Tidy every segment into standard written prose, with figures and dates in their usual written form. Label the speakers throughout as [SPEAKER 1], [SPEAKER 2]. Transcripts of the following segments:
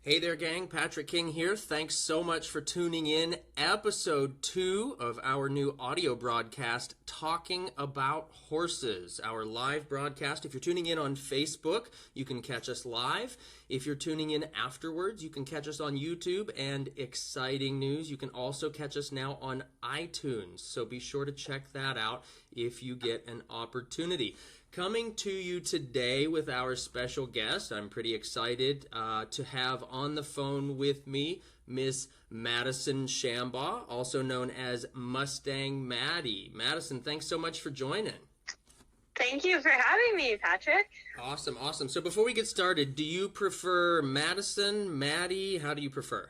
[SPEAKER 1] Hey there, gang. Patrick King here. Thanks so much for tuning in. Episode 2 of our new audio broadcast, Talking About Horses, our live broadcast. If you're tuning in on Facebook, you can catch us live. If you're tuning in afterwards, you can catch us on YouTube. And exciting news, you can also catch us now on iTunes. So be sure to check that out if you get an opportunity. Coming to you today with our special guest, I'm pretty excited to have on the phone with me Miss Madison Shambaugh, also known as Mustang Maddy. Madison, thanks so much for joining.
[SPEAKER 2] Thank you for having me, Patrick.
[SPEAKER 1] Awesome. So before we get started, do you prefer Madison, Maddy? How do you prefer?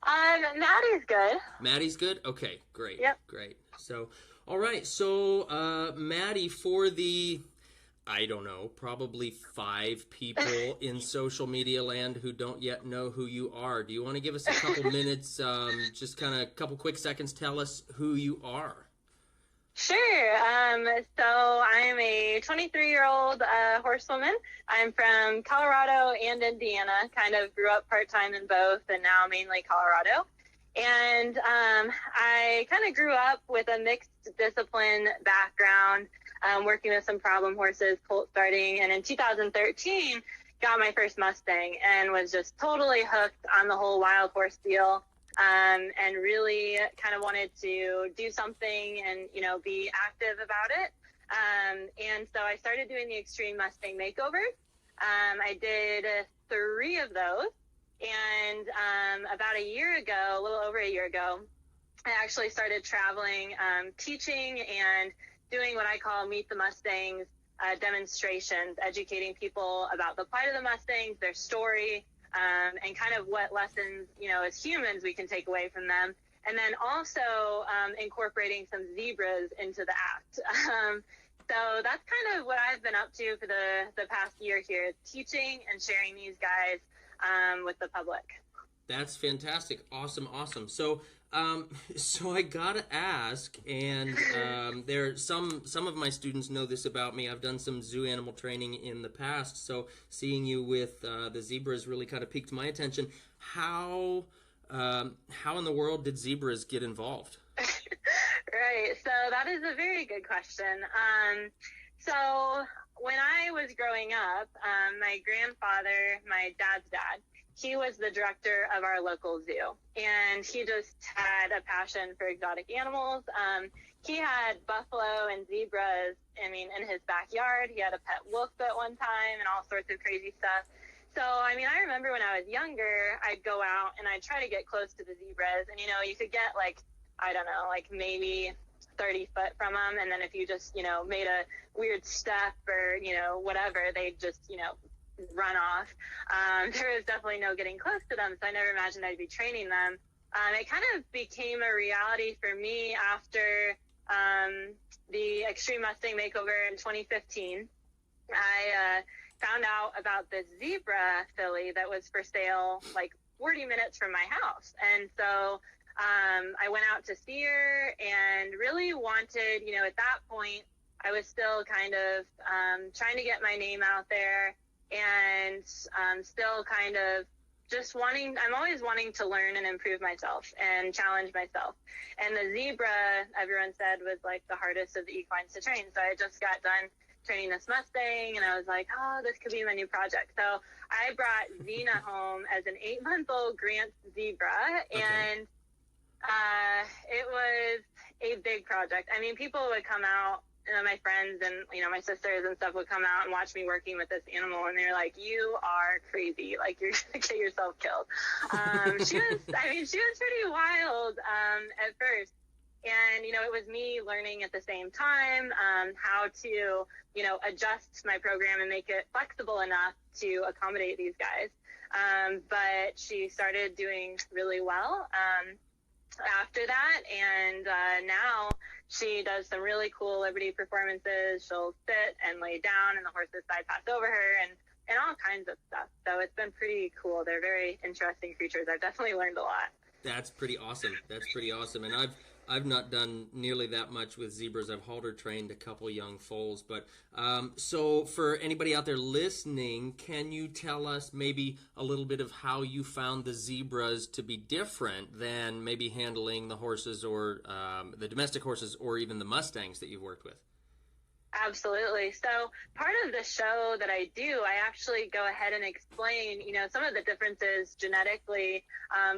[SPEAKER 2] Maddy's good.
[SPEAKER 1] Maddy's good? Okay, great.
[SPEAKER 2] Yep.
[SPEAKER 1] Great. So, all right. So, Maddy, for the, I don't know, probably 5 people in social media land who don't yet know who you are, do you want to give us a couple minutes, just kind of a couple quick seconds, tell us who you are?
[SPEAKER 2] Sure. So I am a 23-year-old horsewoman. I'm from Colorado and Indiana, kind of grew up part-time in both, and now mainly Colorado. And I kind of grew up with a mixed discipline background, working with some problem horses, colt starting, and in 2013 got my first Mustang and was just totally hooked on the whole wild horse deal, and really kind of wanted to do something and, be active about it. And so I started doing the Extreme Mustang makeovers. I did 3 of those. And about a little over a year ago, I actually started traveling, teaching and doing what I call Meet the Mustangs demonstrations, educating people about the plight of the Mustangs, their story, and kind of what lessons, as humans we can take away from them. And then also incorporating some zebras into the act. So that's kind of what I've been up to for the past year here, is teaching and sharing these guys with the public.
[SPEAKER 1] That's fantastic. Awesome. So I gotta ask, and there some of my students know this about me. I've done some zoo animal training in the past, so seeing you with the zebras really kind of piqued my attention. How in the world did zebras get involved?
[SPEAKER 2] Right. So that is a very good question. So when I was growing up, my grandfather, my dad's dad, he was the director of our local zoo, and he just had a passion for exotic animals. He had buffalo and zebras, in his backyard. He had a pet wolf at one time and all sorts of crazy stuff. So, I remember when I was younger, I'd go out and I'd try to get close to the zebras, and, you could get maybe 30 foot from them. And then if you just, made a weird step or, whatever, they'd just, run off. There was definitely no getting close to them. So I never imagined I'd be training them. It kind of became a reality for me after the Extreme Mustang Makeover in 2015. I found out about this zebra filly that was for sale like 40 minutes from my house. And so I went out to see her and really wanted, at that point, I was still kind of trying to get my name out there, and still kind of just I'm always wanting to learn and improve myself and challenge myself. And the zebra, everyone said, was like the hardest of the equines to train. So I just got done training this Mustang, and I was like, this could be my new project. So I brought Xena home as an 8-month-old Grant zebra, and it was a big project. People would come out, my friends and, my sisters and stuff would come out and watch me working with this animal, and they were like, you are crazy. Like, you're going to get yourself killed. She was pretty wild at first. And, it was me learning at the same time how to, adjust my program and make it flexible enough to accommodate these guys. But she started doing really well after that, and now she does some really cool Liberty performances. She'll sit and lay down, and the horses side pass over her, and all kinds of stuff. So it's been pretty cool. They're very interesting creatures. I've definitely learned a lot.
[SPEAKER 1] That's pretty awesome. And I've not done nearly that much with zebras. I've halter trained a couple young foals, but so for anybody out there listening, can you tell us maybe a little bit of how you found the zebras to be different than maybe handling the horses or the domestic horses or even the Mustangs that you've worked with?
[SPEAKER 2] Absolutely. So part of the show that I do, I actually go ahead and explain, some of the differences genetically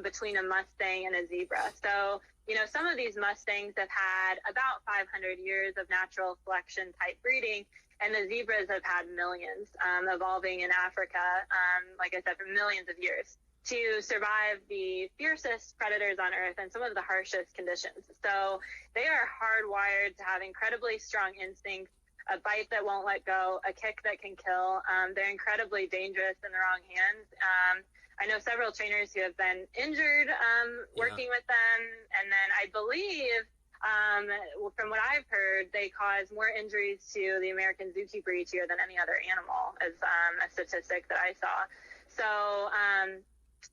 [SPEAKER 2] between a Mustang and a zebra. So, some of these Mustangs have had about 500 years of natural selection type breeding, and the zebras have had millions evolving in Africa, like I said, for millions of years to survive the fiercest predators on earth and some of the harshest conditions. So they are hardwired to have incredibly strong instincts, a bite that won't let go, a kick that can kill. They're incredibly dangerous in the wrong hands. I know several trainers who have been injured working with them. And then I believe, from what I've heard, they cause more injuries to the American zookeeper each year than any other animal, as a statistic that I saw. So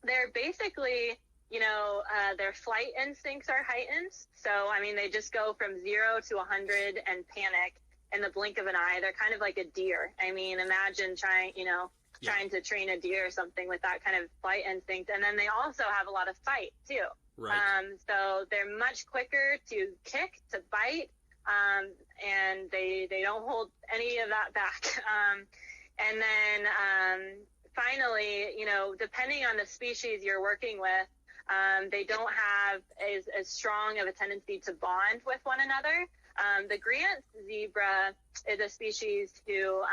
[SPEAKER 2] they're basically, their flight instincts are heightened. So, they just go from 0 to 100 and panic in the blink of an eye. They're kind of like a deer. Imagine trying to train a deer or something with that kind of flight instinct. And then they also have a lot of fight too.
[SPEAKER 1] Right.
[SPEAKER 2] So they're much quicker to kick, to bite, and they don't hold any of that back. And then finally, depending on the species you're working with, they don't have as strong of a tendency to bond with one another. The Grant zebra is a species who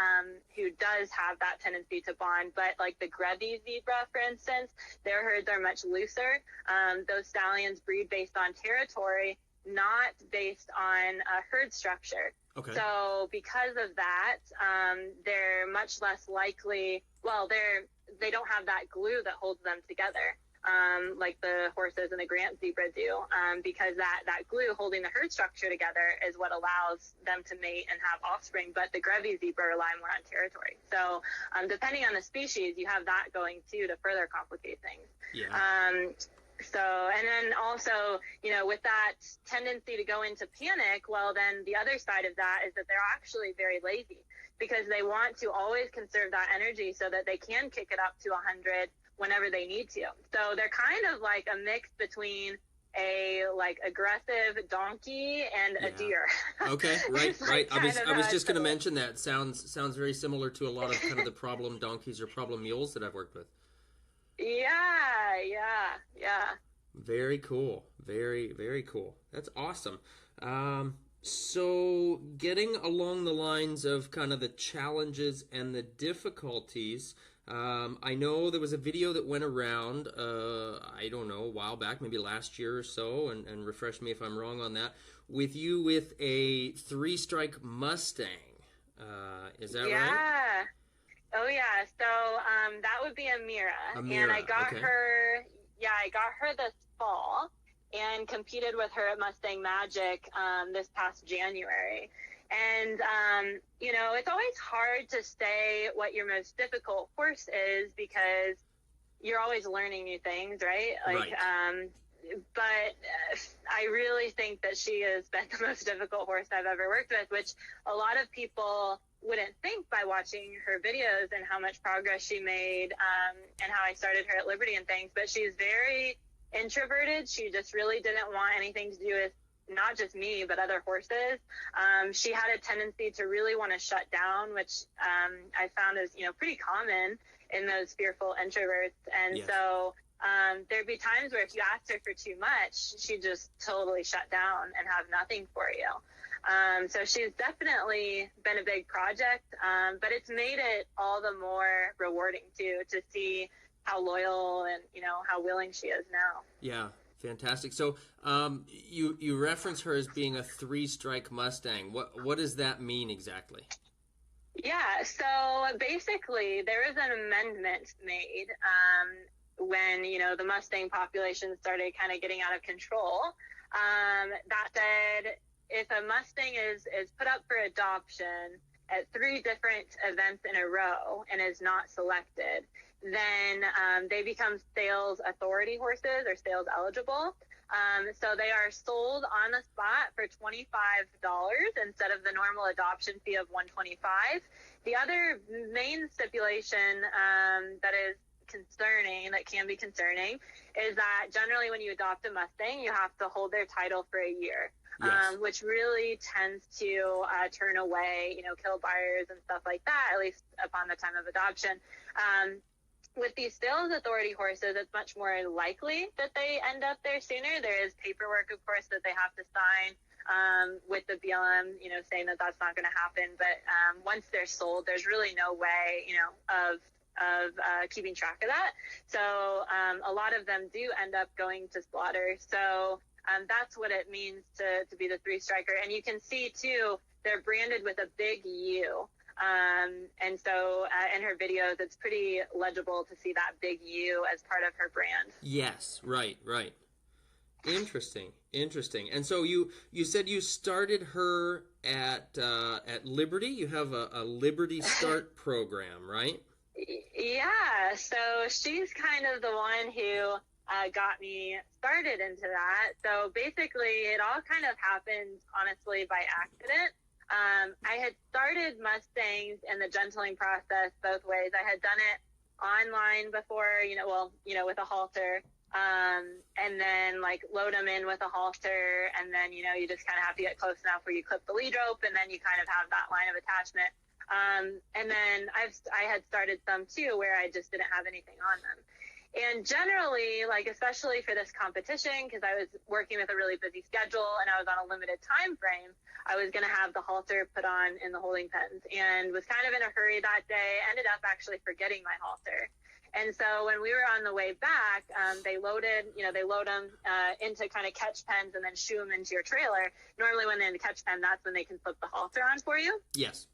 [SPEAKER 2] does have that tendency to bond, but like the Grevy zebra, for instance, their herds are much looser. Those stallions breed based on territory, not based on herd structure.
[SPEAKER 1] Okay.
[SPEAKER 2] So because of that, they're much less likely. Well, they don't have that glue that holds them together. Like the horses and the Grant zebra do, because that glue holding the herd structure together is what allows them to mate and have offspring. But the Grevy zebra rely more on territory. So depending on the species, you have that going too to further complicate things.
[SPEAKER 1] Yeah.
[SPEAKER 2] And then also, with that tendency to go into panic, well, then the other side of that is that they're actually very lazy because they want to always conserve that energy so that they can kick it up to 100 whenever they need to. So they're kind of like a mix between a aggressive donkey and a deer. Okay,
[SPEAKER 1] right. I was just going to mention that. Sounds very similar to a lot of kind of the problem donkeys or problem mules that I've worked with.
[SPEAKER 2] Yeah.
[SPEAKER 1] Very cool. Very, very cool. That's awesome. So getting along the lines of kind of the challenges and the difficulties, I know there was a video that went around, I don't know, a while back, maybe last year or so, and refresh me if I'm wrong on that, with you with a 3-strike Mustang. Is that right?
[SPEAKER 2] Yeah. Oh, yeah. So that would be Amira. And I got her, I got her this fall and competed with her at Mustang Magic this past January. And, it's always hard to say what your most difficult horse is because you're always learning new things, right? But I really think that she has been the most difficult horse I've ever worked with, which a lot of people wouldn't think by watching her videos and how much progress she made and how I started her at Liberty and things. But she's very introverted. She just really didn't want anything to do with not just me, but other horses. She had a tendency to really want to shut down, which I found is, pretty common in those fearful introverts. And so there'd be times where if you asked her for too much, she'd just totally shut down and have nothing for you. So she's definitely been a big project, but it's made it all the more rewarding too, to see how loyal and, how willing she is now.
[SPEAKER 1] Yeah. Fantastic. So you reference her as being a 3-strike Mustang. What does that mean exactly?
[SPEAKER 2] Yeah, so basically there was an amendment made when, the Mustang population started kind of getting out of control that said if a Mustang is put up for adoption at 3 different events in a row and is not selected, then they become sales authority horses or sales eligible. So they are sold on the spot for $25 instead of the normal adoption fee of $125. The other main stipulation that is concerning, that can be concerning, is that generally when you adopt a Mustang, you have to hold their title for a year.
[SPEAKER 1] Yes.
[SPEAKER 2] Which really tends to turn away, kill buyers and stuff like that, at least upon the time of adoption. With these sales authority horses, it's much more likely that they end up there sooner. There is paperwork, of course, that they have to sign with the BLM, saying that that's not going to happen. But once they're sold, there's really no way, of keeping track of that. So a lot of them do end up going to slaughter. So that's what it means to be the three striker. And you can see too, they're branded with a big U. And so in her videos, it's pretty legible to see that big U as part of her brand.
[SPEAKER 1] Yes, right. Interesting. And so you said you started her at Liberty. You have a Liberty Start program, right?
[SPEAKER 2] Yeah, so she's kind of the one who got me started into that. So basically, it all kind of happened, honestly, by accident. I had started Mustangs and the gentling process both ways. I had done it online before, with a halter, and then load them in with a halter, and then, you just kind of have to get close enough where you clip the lead rope, and then you kind of have that line of attachment. And then I had started some too where I just didn't have anything on them. And generally, especially for this competition, because I was working with a really busy schedule and I was on a limited time frame, I was going to have the halter put on in the holding pens, and was kind of in a hurry that day, ended up actually forgetting my halter. And so when we were on the way back, they load them into kind of catch pens and then shoo them into your trailer. Normally when they're in the catch pen, that's when they can flip the halter on for you.
[SPEAKER 1] Yes.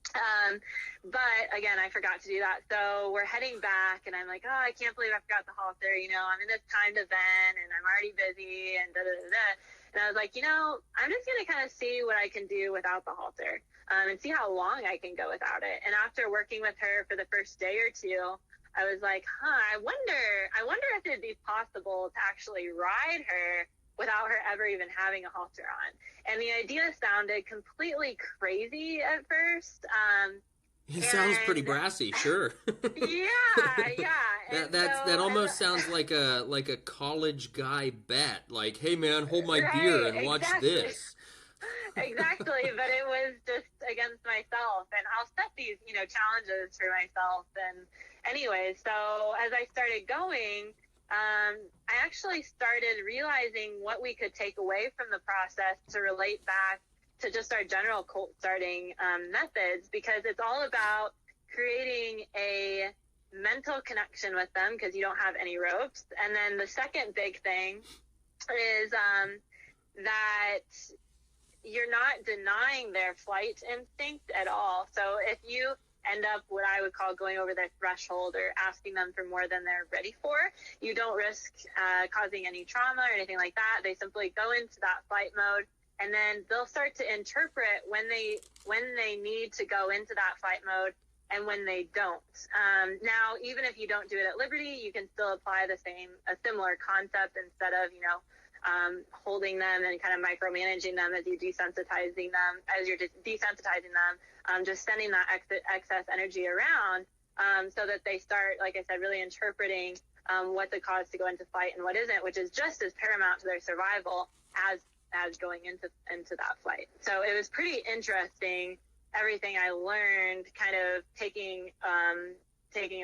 [SPEAKER 2] But again, I forgot to do that. So we're heading back and I'm like, oh, I can't believe I forgot the halter. I'm in this timed event and I'm already busy and da-da-da-da. And I was like, I'm just going to kind of see what I can do without the halter, and see how long I can go without it. And after working with her for the first day or two, I was like, I wonder if it'd be possible to actually ride her without her ever even having a halter on. And the idea sounded completely crazy at first.
[SPEAKER 1] It sounds pretty brassy, sure.
[SPEAKER 2] Yeah.
[SPEAKER 1] That almost sounds like a college guy bet. Like, hey man, hold my beer and watch this.
[SPEAKER 2] Exactly, but it was just against myself, and I'll set these, challenges for myself. And anyway, so as I started going, I actually started realizing what we could take away from the process to relate back to just our general colt starting methods, because it's all about creating a mental connection with them because you don't have any ropes. And then the second big thing is that you're not denying their flight instinct at all. So if you end up what I would call going over their threshold or asking them for more than they're ready for, you don't risk causing any trauma or anything like that. They simply go into that flight mode, and then they'll start to interpret when they need to go into that flight mode and when they don't. Now, even if you don't do it at Liberty, you can still apply a similar concept instead of, holding them and kind of micromanaging them as you're desensitizing them, just sending that excess energy around, so that they start, like I said, really interpreting what the cause to go into fight and what isn't, which is just as paramount to their survival as going into that fight. So it was pretty interesting, everything I learned, kind of taking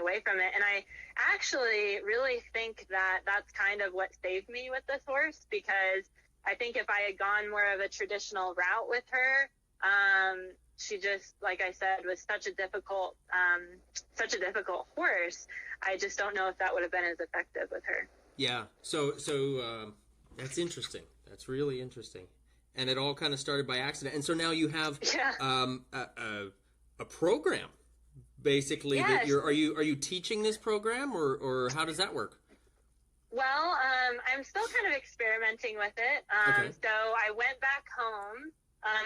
[SPEAKER 2] away from it. And I actually really think that that's kind of what saved me with this horse, because I think if I had gone more of a traditional route with her, she just, like I said, was such a difficult horse. I just don't know if that would have been as effective with her.
[SPEAKER 1] Yeah. So that's interesting. That's really interesting. And it all kind of started by accident. And so now you have a program, basically.
[SPEAKER 2] Yes.
[SPEAKER 1] That are you teaching this program, or how does that work?
[SPEAKER 2] Well, I'm still kind of experimenting with it.
[SPEAKER 1] Okay.
[SPEAKER 2] So I went back home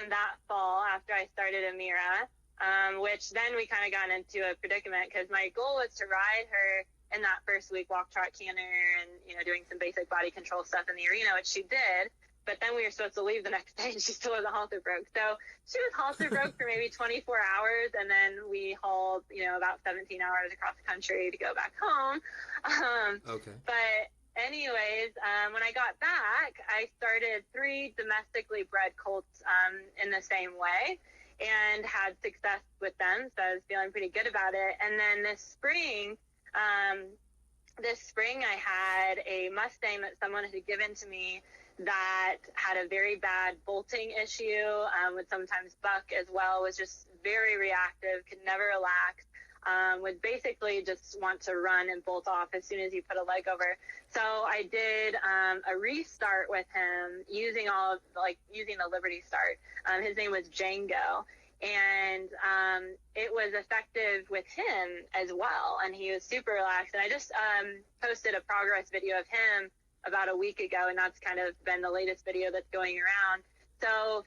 [SPEAKER 2] that fall after I started Amira, which then we kind of got into a predicament, because my goal was to ride her in that first week, walk, trot, canter, and, you know, doing some basic body control stuff in the arena, which she did. But then we were supposed to leave the next day, and she still wasn't halter broke. So she was halter broke for maybe 24 hours, and then we hauled, you know, about 17 hours across the country to go back home.
[SPEAKER 1] Okay.
[SPEAKER 2] But anyways, when I got back, I started 3 domestically bred colts in the same way and had success with them. So I was feeling pretty good about it. And then this spring I had a Mustang that someone had given to me that had a very bad bolting issue, would sometimes buck as well, was just very reactive, could never relax, would basically just want to run and bolt off as soon as you put a leg over. So I did a restart with him using the Liberty Start. His name was Django. And it was effective with him as well. And he was super relaxed. And I just posted a progress video of him about a week ago, and that's kind of been the latest video that's going around. So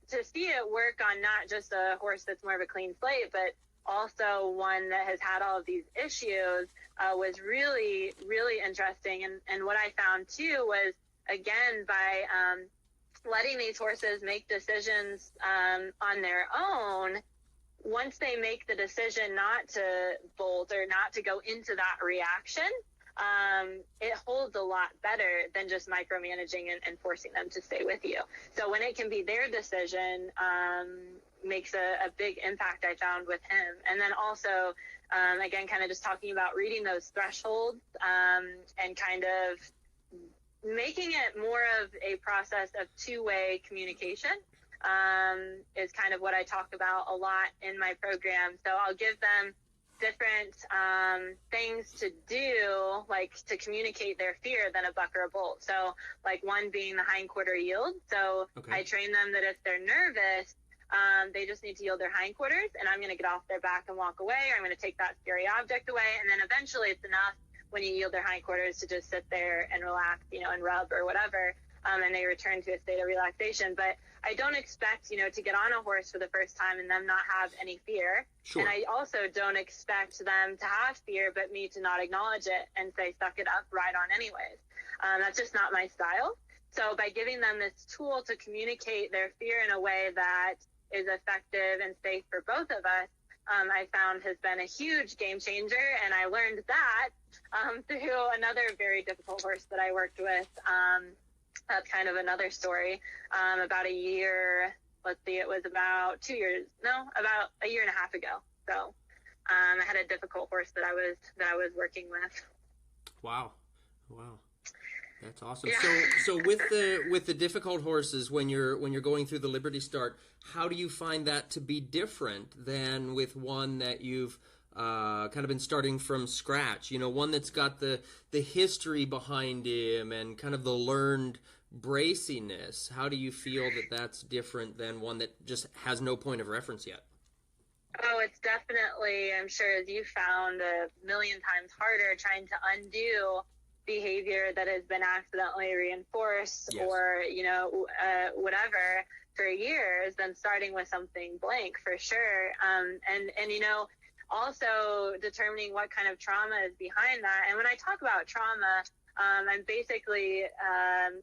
[SPEAKER 2] to see it work on not just a horse that's more of a clean slate, but also one that has had all of these issues was really, really interesting. And what I found too was, again, by letting these horses make decisions on their own, once they make the decision not to bolt or not to go into that reaction, it holds a lot better than just micromanaging and forcing them to stay with you. So when it can be their decision, makes a big impact, I found, with him. And then also, again, kind of just talking about reading those thresholds and kind of making it more of a process of two-way communication is kind of what I talk about a lot in my program. So I'll give them different things to do, like to communicate their fear than a buck or a bolt. So like one being the hindquarter yield. So okay. I train them that if they're nervous, they just need to yield their hindquarters, and I'm going to get off their back and walk away, or I'm going to take that scary object away. And then eventually it's enough when you yield their hindquarters to just sit there and relax, you know, and rub or whatever. And they return to a state of relaxation. But I don't expect, you know, to get on a horse for the first time and them not have any fear. Sure. And I also don't expect them to have fear, but me to not acknowledge it and say, suck it up, ride on anyways. That's just not my style. So by giving them this tool to communicate their fear in a way that is effective and safe for both of us, I found has been a huge game changer. And I learned that through another very difficult horse that I worked with. That's kind of another story. About a year, it was about about a year and a half ago. So I had a difficult horse that I was working with.
[SPEAKER 1] Wow. That's awesome. Yeah. So with the difficult horses, when you're going through the Liberty Start, how do you find that to be different than with one that you've kind of been starting from scratch? You know, one that's got the history behind him and kind of the learned braciness. How do you feel that that's different than one that just has no point of reference yet?
[SPEAKER 2] Oh, it's definitely, I'm sure as you found, a million times harder trying to undo behavior that has been accidentally reinforced. Yes. Or, you know, whatever for years than starting with something blank, for sure. And, you know, also determining what kind of trauma is behind that. And when I talk about trauma, I'm basically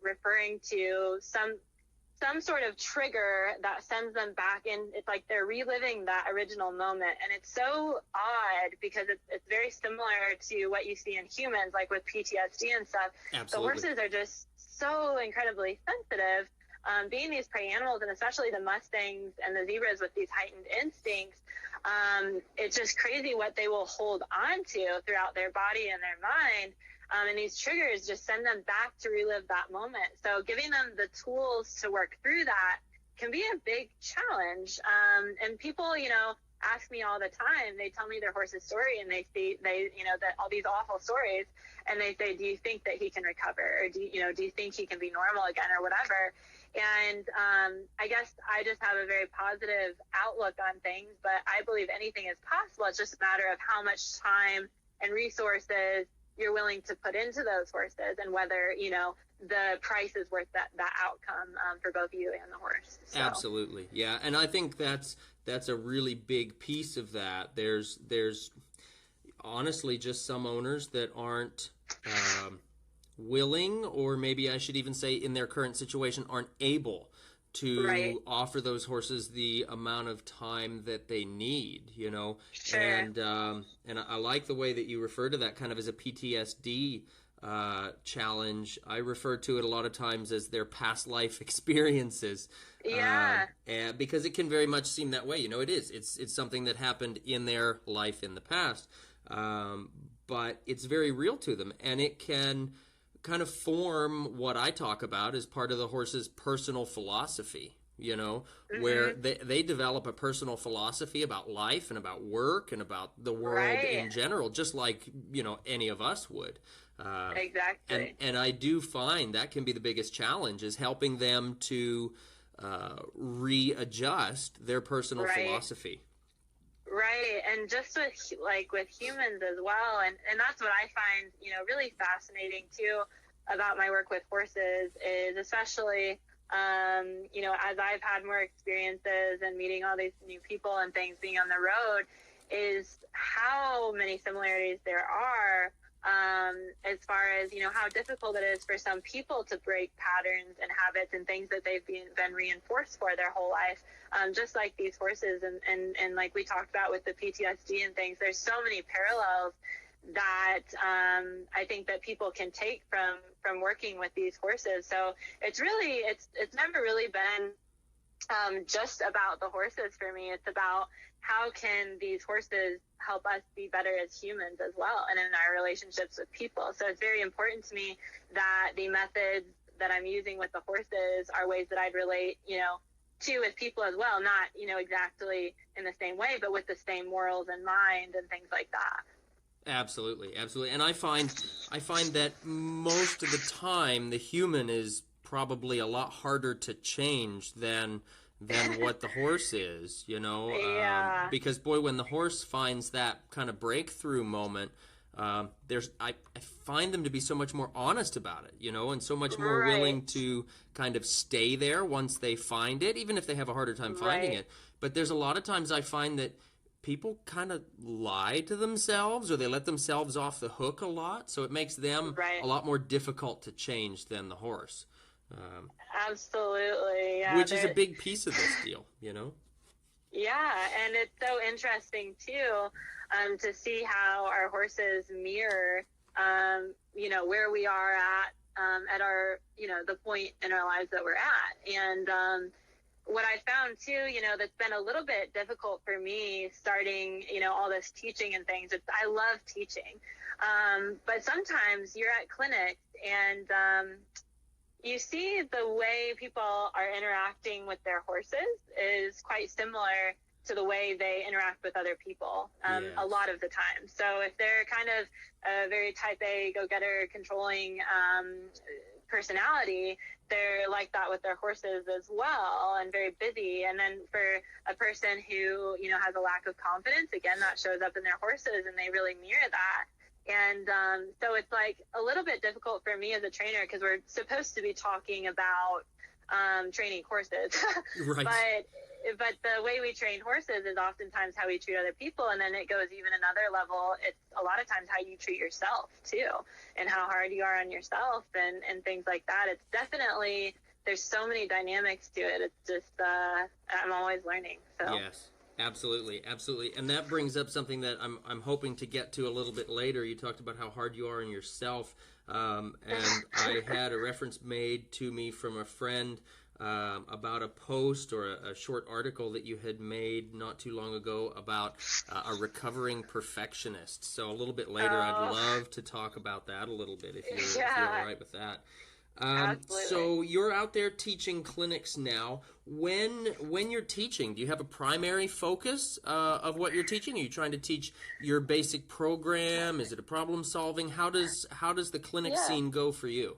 [SPEAKER 2] referring to some sort of trigger that sends them back in. It's like they're reliving that original moment. And it's so odd because it's very similar to what you see in humans, like with PTSD and stuff. Absolutely. The horses are just so incredibly sensitive, being these prey animals, and especially the Mustangs and the zebras with these heightened instincts. It's just crazy what they will hold on to throughout their body and their mind. And these triggers just send them back to relive that moment. So giving them the tools to work through that can be a big challenge. And people, you know, ask me all the time, they tell me their horse's story and they you know, that all these awful stories, and they say, do you think that he can recover? Or do you think he can be normal again or whatever? And I guess I just have a very positive outlook on things, but I believe anything is possible. It's just a matter of how much time and resources you're willing to put into those horses, and whether, you know, the price is worth that outcome for both you and the horse. So.
[SPEAKER 1] Absolutely. Yeah. And I think that's a really big piece of that. There's honestly just some owners that aren't willing, or maybe I should even say in their current situation aren't able to offer those horses the amount of time that they need, you know.
[SPEAKER 2] Sure.
[SPEAKER 1] And I like the way that you refer to that kind of as a PTSD challenge. I refer to it a lot of times as their past life experiences.
[SPEAKER 2] Yeah.
[SPEAKER 1] And because it can very much seem that way, you know. It's something that happened in their life in the past, but it's very real to them, and it can kind of form what I talk about as part of the horse's personal philosophy, you know, where they develop a personal philosophy about life and about work and about the world in general, just like, you know, any of us would.
[SPEAKER 2] Exactly.
[SPEAKER 1] And I do find that can be the biggest challenge, is helping them to readjust their personal philosophy.
[SPEAKER 2] Right, and just with humans as well, and that's what I find, you know, really fascinating too about my work with horses is, especially, you know, as I've had more experiences and meeting all these new people and things, being on the road, is how many similarities there are, as far as, you know, how difficult it is for some people to break patterns and habits and things that they've been reinforced for their whole life. Just like these horses and like we talked about with the PTSD and things, there's so many parallels that I think that people can take from working with these horses. So it's never really been just about the horses for me. It's about how can these horses help us be better as humans as well, and in our relationships with people. So it's very important to me that the methods that I'm using with the horses are ways that I'd relate, you know, to with people as well, not, you know, exactly in the same way, but with the same morals in mind and things like that.
[SPEAKER 1] Absolutely. And I find that most of the time the human is probably a lot harder to change than what the horse is, you know. Because boy, when the horse finds that kind of breakthrough moment, I find them to be so much more honest about it, you know, and so much more willing to kind of stay there once they find it, even if they have a harder time finding it. But there's a lot of times I find that people kind of lie to themselves, or they let themselves off the hook a lot, so it makes them a lot more difficult to change than the horse.
[SPEAKER 2] Absolutely. Yeah,
[SPEAKER 1] which is a big piece of this deal, you know? Yeah,
[SPEAKER 2] and it's so interesting, too, to see how our horses mirror, you know, where we are at our, you know, the point in our lives that we're at. And what I found, too, you know, that's been a little bit difficult for me starting, you know, all this teaching and things. I love teaching. But sometimes you're at clinics and you see the way people are interacting with their horses is quite similar to the way they interact with other people a lot of the time. So if they're kind of a very type A, go-getter, controlling personality, they're like that with their horses as well, and very busy. And then for a person who, you know, has a lack of confidence, again, that shows up in their horses, and they really mirror that. And so it's like a little bit difficult for me as a trainer, because we're supposed to be talking about training horses. But the way we train horses is oftentimes how we treat other people. And then it goes even another level. It's a lot of times how you treat yourself, too, and how hard you are on yourself and things like that. It's definitely, there's so many dynamics to it. It's just, I'm always learning. So.
[SPEAKER 1] Yes. Absolutely. And that brings up something that I'm hoping to get to a little bit later. You talked about how hard you are on yourself, and I had a reference made to me from a friend about a post or a short article that you had made not too long ago about a recovering perfectionist. So a little bit later, I'd love to talk about that a little bit if you're all right with that. So you're out there teaching clinics now. When you're teaching, do you have a primary focus of what you're teaching? Are you trying to teach your basic program? Is it a problem solving? How does the clinic scene go for you?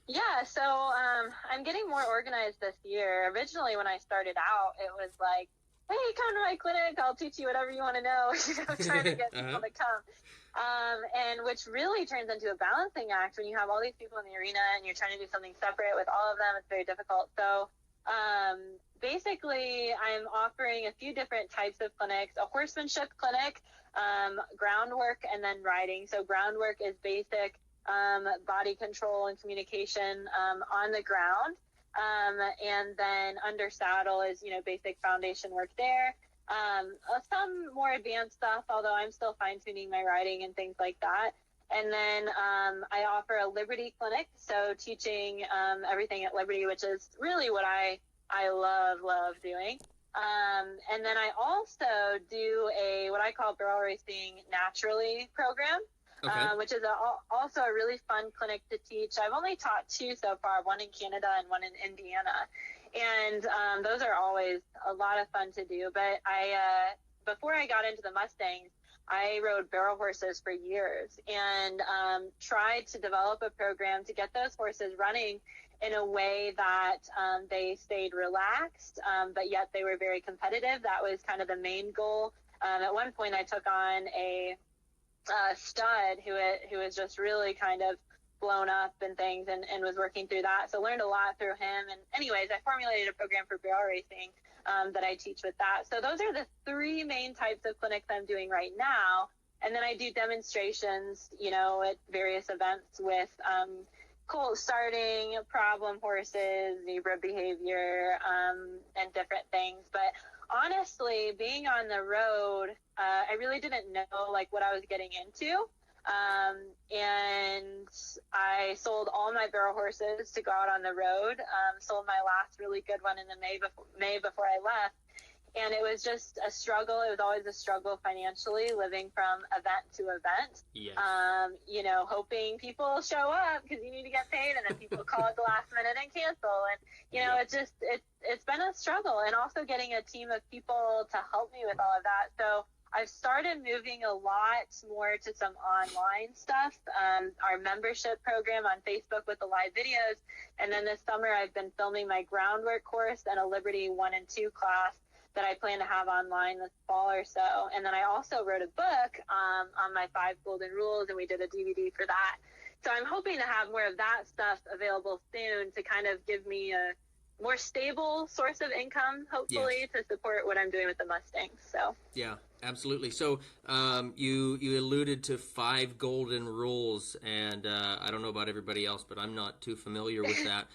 [SPEAKER 2] Yeah, so I'm getting more organized this year. Originally, when I started out, it was like, hey, come to my clinic, I'll teach you whatever you want to know, you know, trying to get people to come. And which really turns into a balancing act when you have all these people in the arena and you're trying to do something separate with all of them. It's very difficult. So basically, I'm offering a few different types of clinics. A horsemanship clinic groundwork and then riding. So groundwork is basic body control and communication on the ground. And then under saddle is, basic foundation work there. Some more advanced stuff, although I'm still fine-tuning my riding and things like that. And then I offer a Liberty clinic, so teaching everything at Liberty, which is really what I love doing. And then I also do what I call barrel racing naturally program, okay. Which is also a really fun clinic to teach. I've only taught 2 so far, one in Canada and one in Indiana. And those are always a lot of fun to do. But before I got into the Mustangs, I rode barrel horses for years and tried to develop a program to get those horses running in a way that they stayed relaxed, but yet they were very competitive. That was kind of the main goal. At one point, I took on a stud who was just really kind of blown up and things and was working through that. So learned a lot through him. And anyways, I formulated a program for barrel racing that I teach with that. So those are the 3 main types of clinics I'm doing right now. And then I do demonstrations, at various events with colt starting, problem horses, zebra behavior, and different things. But honestly, being on the road, I really didn't know what I was getting into. And I sold all my barrel horses to go out on the road. Sold my last really good one in the May before I left. And it was just a struggle. It was always a struggle financially, living from event to event.
[SPEAKER 1] Yes.
[SPEAKER 2] Hoping people show up because you need to get paid, and then people call at the last minute and cancel. And, it's been a struggle. And also getting a team of people to help me with all of that. So I've started moving a lot more to some online stuff, our membership program on Facebook with the live videos. And then this summer I've been filming my groundwork course and a Liberty 1 and 2 class that I plan to have online this fall or so. And then I also wrote a book on my 5 golden rules, and we did a DVD for that. So I'm hoping to have more of that stuff available soon to kind of give me a more stable source of income, hopefully, to support what I'm doing with the Mustangs. So
[SPEAKER 1] yeah, absolutely. So you alluded to 5 golden rules, and I don't know about everybody else, but I'm not too familiar with that.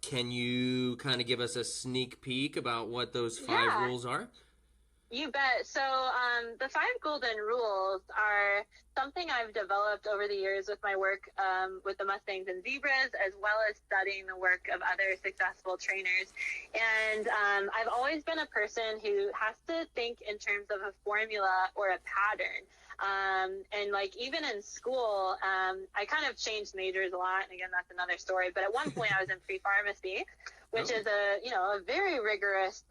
[SPEAKER 1] Can you kind of give us a sneak peek about what those 5 rules are?
[SPEAKER 2] You bet. So the 5 golden rules are something I've developed over the years with my work with the Mustangs and Zebras, as well as studying the work of other successful trainers. And I've always been a person who has to think in terms of a formula or a pattern. And even in school, I kind of changed majors a lot. And again, that's another story. But at one point I was in pre-pharmacy, which is a very rigorous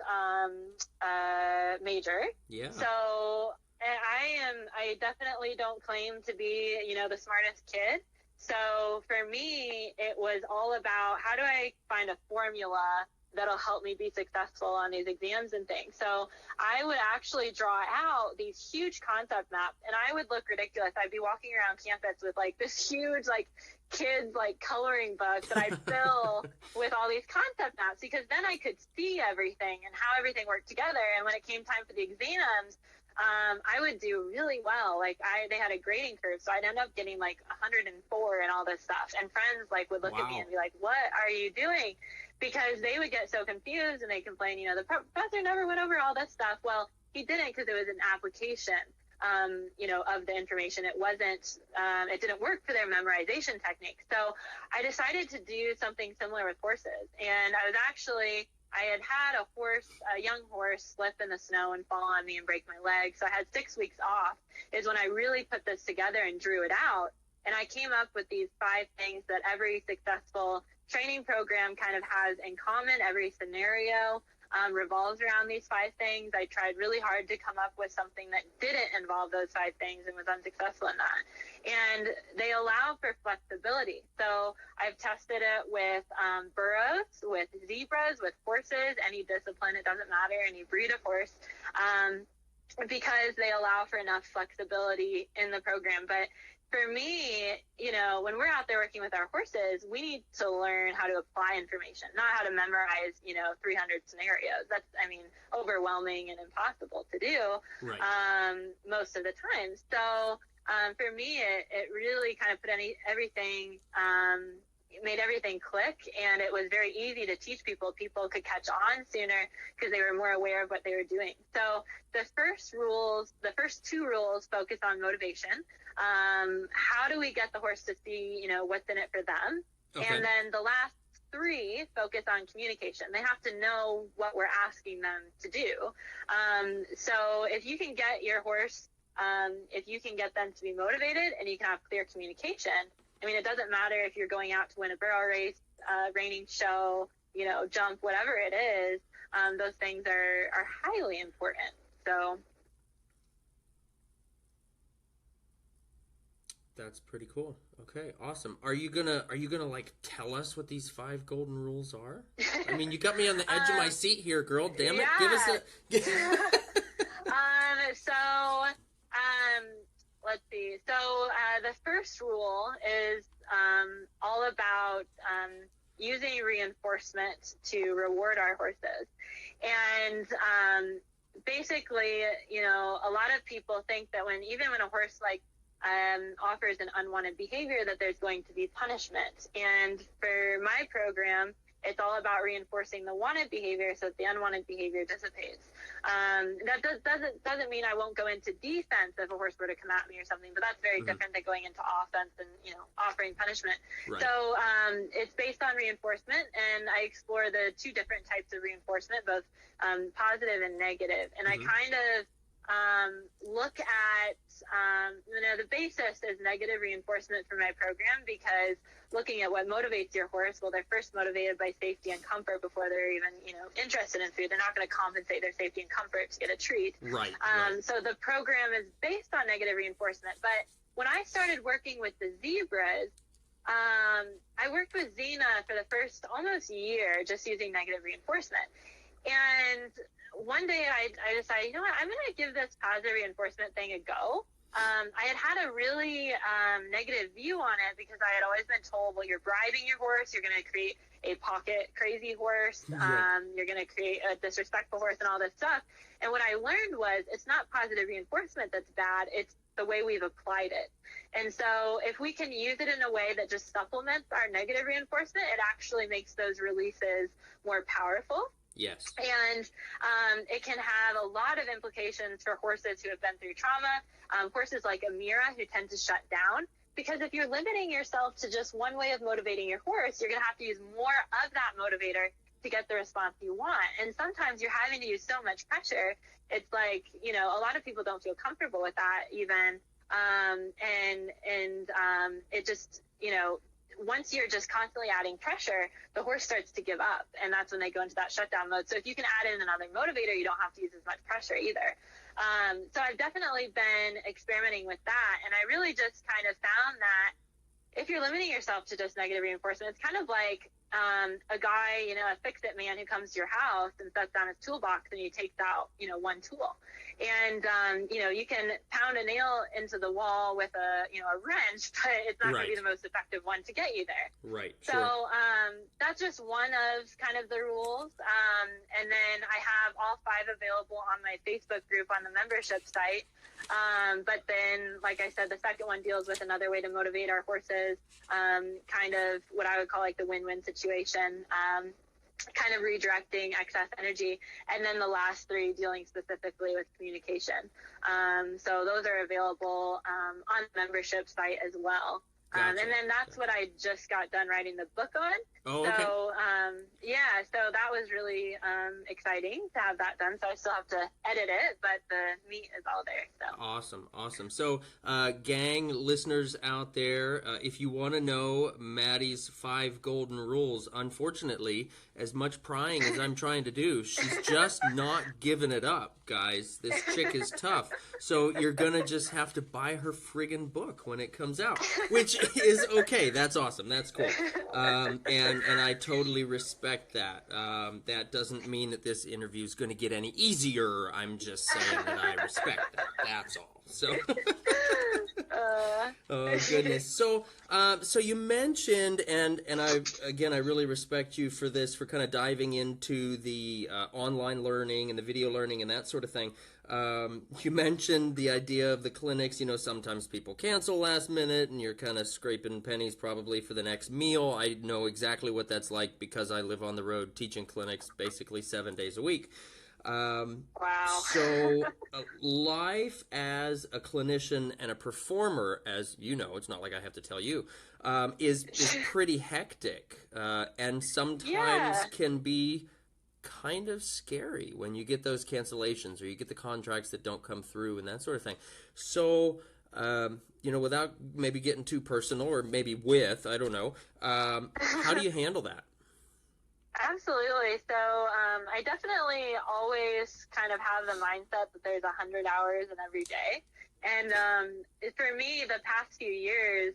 [SPEAKER 2] major. Yeah. So I definitely don't claim to be, the smartest kid. So for me, it was all about how do I find a formula that'll help me be successful on these exams and things. So I would actually draw out these huge concept maps, and I would look ridiculous. I'd be walking around campus with this huge kids coloring book that I'd fill with all these concept maps, because then I could see everything and how everything worked together. And when it came time for the exams, I would do really well. They had a grading curve, so I'd end up getting 104 and all this stuff. And friends would look at me and be like, "What are you doing?" Because they would get so confused and they complain, the professor never went over all this stuff. Well, he didn't, because it was an application, of the information. It wasn't, it didn't work for their memorization technique. So I decided to do something similar with horses. And I had a young horse slip in the snow and fall on me and break my leg. So I had 6 weeks off is when I really put this together and drew it out. And I came up with these 5 things that every successful training program kind of has in common. Every scenario revolves around these 5 things. I tried really hard to come up with something that didn't involve those 5 things and was unsuccessful in that. And they allow for flexibility. So I've tested it with burros, with zebras, with horses, any discipline, it doesn't matter, any breed of horse, because they allow for enough flexibility in the program. But for me, when we're out there working with our horses, we need to learn how to apply information, not how to memorize, 300 scenarios. That's, overwhelming and impossible to do most of the time. So for me, it really kind of put everything, made everything click, and it was very easy to teach people. People could catch on sooner because they were more aware of what they were doing. So the first two rules focus on motivation. How do we get the horse to see, what's in it for them? Okay. And then the last three focus on communication. They have to know what we're asking them to do. So if you can get your horse, if you can get them to be motivated and you can have clear communication, it doesn't matter if you're going out to win a barrel race, reining show, jump, whatever it is. Those things are highly important. So
[SPEAKER 1] that's pretty cool. Okay, awesome. Are you gonna like tell us what these 5 golden rules are? You got me on the edge of my seat here, girl. Damn it!
[SPEAKER 2] Yeah.
[SPEAKER 1] Give us a.
[SPEAKER 2] Let's see. So the first rule is all about using reinforcement to reward our horses. And basically, a lot of people think that when a horse offers an unwanted behavior, that there's going to be punishment. And for my program, it's all about reinforcing the wanted behavior so that the unwanted behavior dissipates. That doesn't mean I won't go into defense if a horse were to come at me or something, but that's very different than going into offense and, offering punishment. Right. So it's based on reinforcement, and I explore the 2 different types of reinforcement, both positive and negative. And I kind of look at, the basis is negative reinforcement for my program, because looking at what motivates your horse, well, they're first motivated by safety and comfort before they're even, interested in food. They're not going to compensate their safety and comfort to get a treat. Right. So the program is based on negative reinforcement. But when I started working with the zebras, I worked with Xena for the first almost year just using negative reinforcement. And one day I decided, I'm going to give this positive reinforcement thing a go. I had a really negative view on it because I had always been told, well, you're bribing your horse, you're going to create a pocket crazy horse, you're going to create a disrespectful horse and all this stuff. And what I learned was it's not positive reinforcement that's bad, it's the way we've applied it. And so if we can use it in a way that just supplements our negative reinforcement, it actually makes those releases more powerful. Yes. And it can have a lot of implications for horses who have been through trauma, horses like Amira who tend to shut down. Because if you're limiting yourself to just one way of motivating your horse, you're going to have to use more of that motivator to get the response you want. And sometimes you're having to use so much pressure. It's like, a lot of people don't feel comfortable with that even. It just, once you're just constantly adding pressure, the horse starts to give up. And that's when they go into that shutdown mode. So if you can add in another motivator, you don't have to use as much pressure either. So I've definitely been experimenting with that. And I really just kind of found that if you're limiting yourself to just negative reinforcement, it's kind of like a guy, a fix-it man who comes to your house and sets down his toolbox and he takes out, one tool. And, you can pound a nail into the wall with a wrench, but it's not going to be the most effective one to get you there. Right. So that's just one of kind of the rules. And then I have all 5 available on my Facebook group on the membership site. But then, like I said, the second one deals with another way to motivate our horses, kind of what I would call like the win-win situation, kind of redirecting excess energy. And then the last 3 dealing specifically with communication. So those are available on the membership site as well. Gotcha. And then that's what I just got done writing the book on. Oh, okay. So, so that was really exciting to have that done. So I still have to edit it, but the meat is all there. So. Awesome.
[SPEAKER 1] So, gang, listeners out there, if you want to know Maddy's 5 golden rules, unfortunately, as much prying as I'm trying to do, she's just not giving it up, guys. This chick is tough. So you're going to just have to buy her friggin' book when it comes out, which is okay. That's awesome. That's cool. And I totally respect that. That doesn't mean that this interview is going to get any easier. I'm just saying that I respect that. That's all. So Oh goodness. So, so you mentioned, and I really respect you for this, for kind of diving into the online learning and the video learning and that sort of thing. You mentioned the idea of the clinics. You know, sometimes people cancel last minute, and you're kind of scraping pennies probably for the next meal. I know exactly what that's like because I live on the road teaching clinics basically 7 days a week.
[SPEAKER 2] Wow.
[SPEAKER 1] So life as a clinician and a performer, as you know, it's not like I have to tell you, is pretty hectic, and sometimes can be kind of scary when you get those cancellations or you get the contracts that don't come through and that sort of thing. So, you know, without maybe getting too personal, or maybe with, I don't know, how do you handle that?
[SPEAKER 2] Absolutely. So I definitely always kind of have the mindset that there's 100 hours in every day. And for me, the past few years,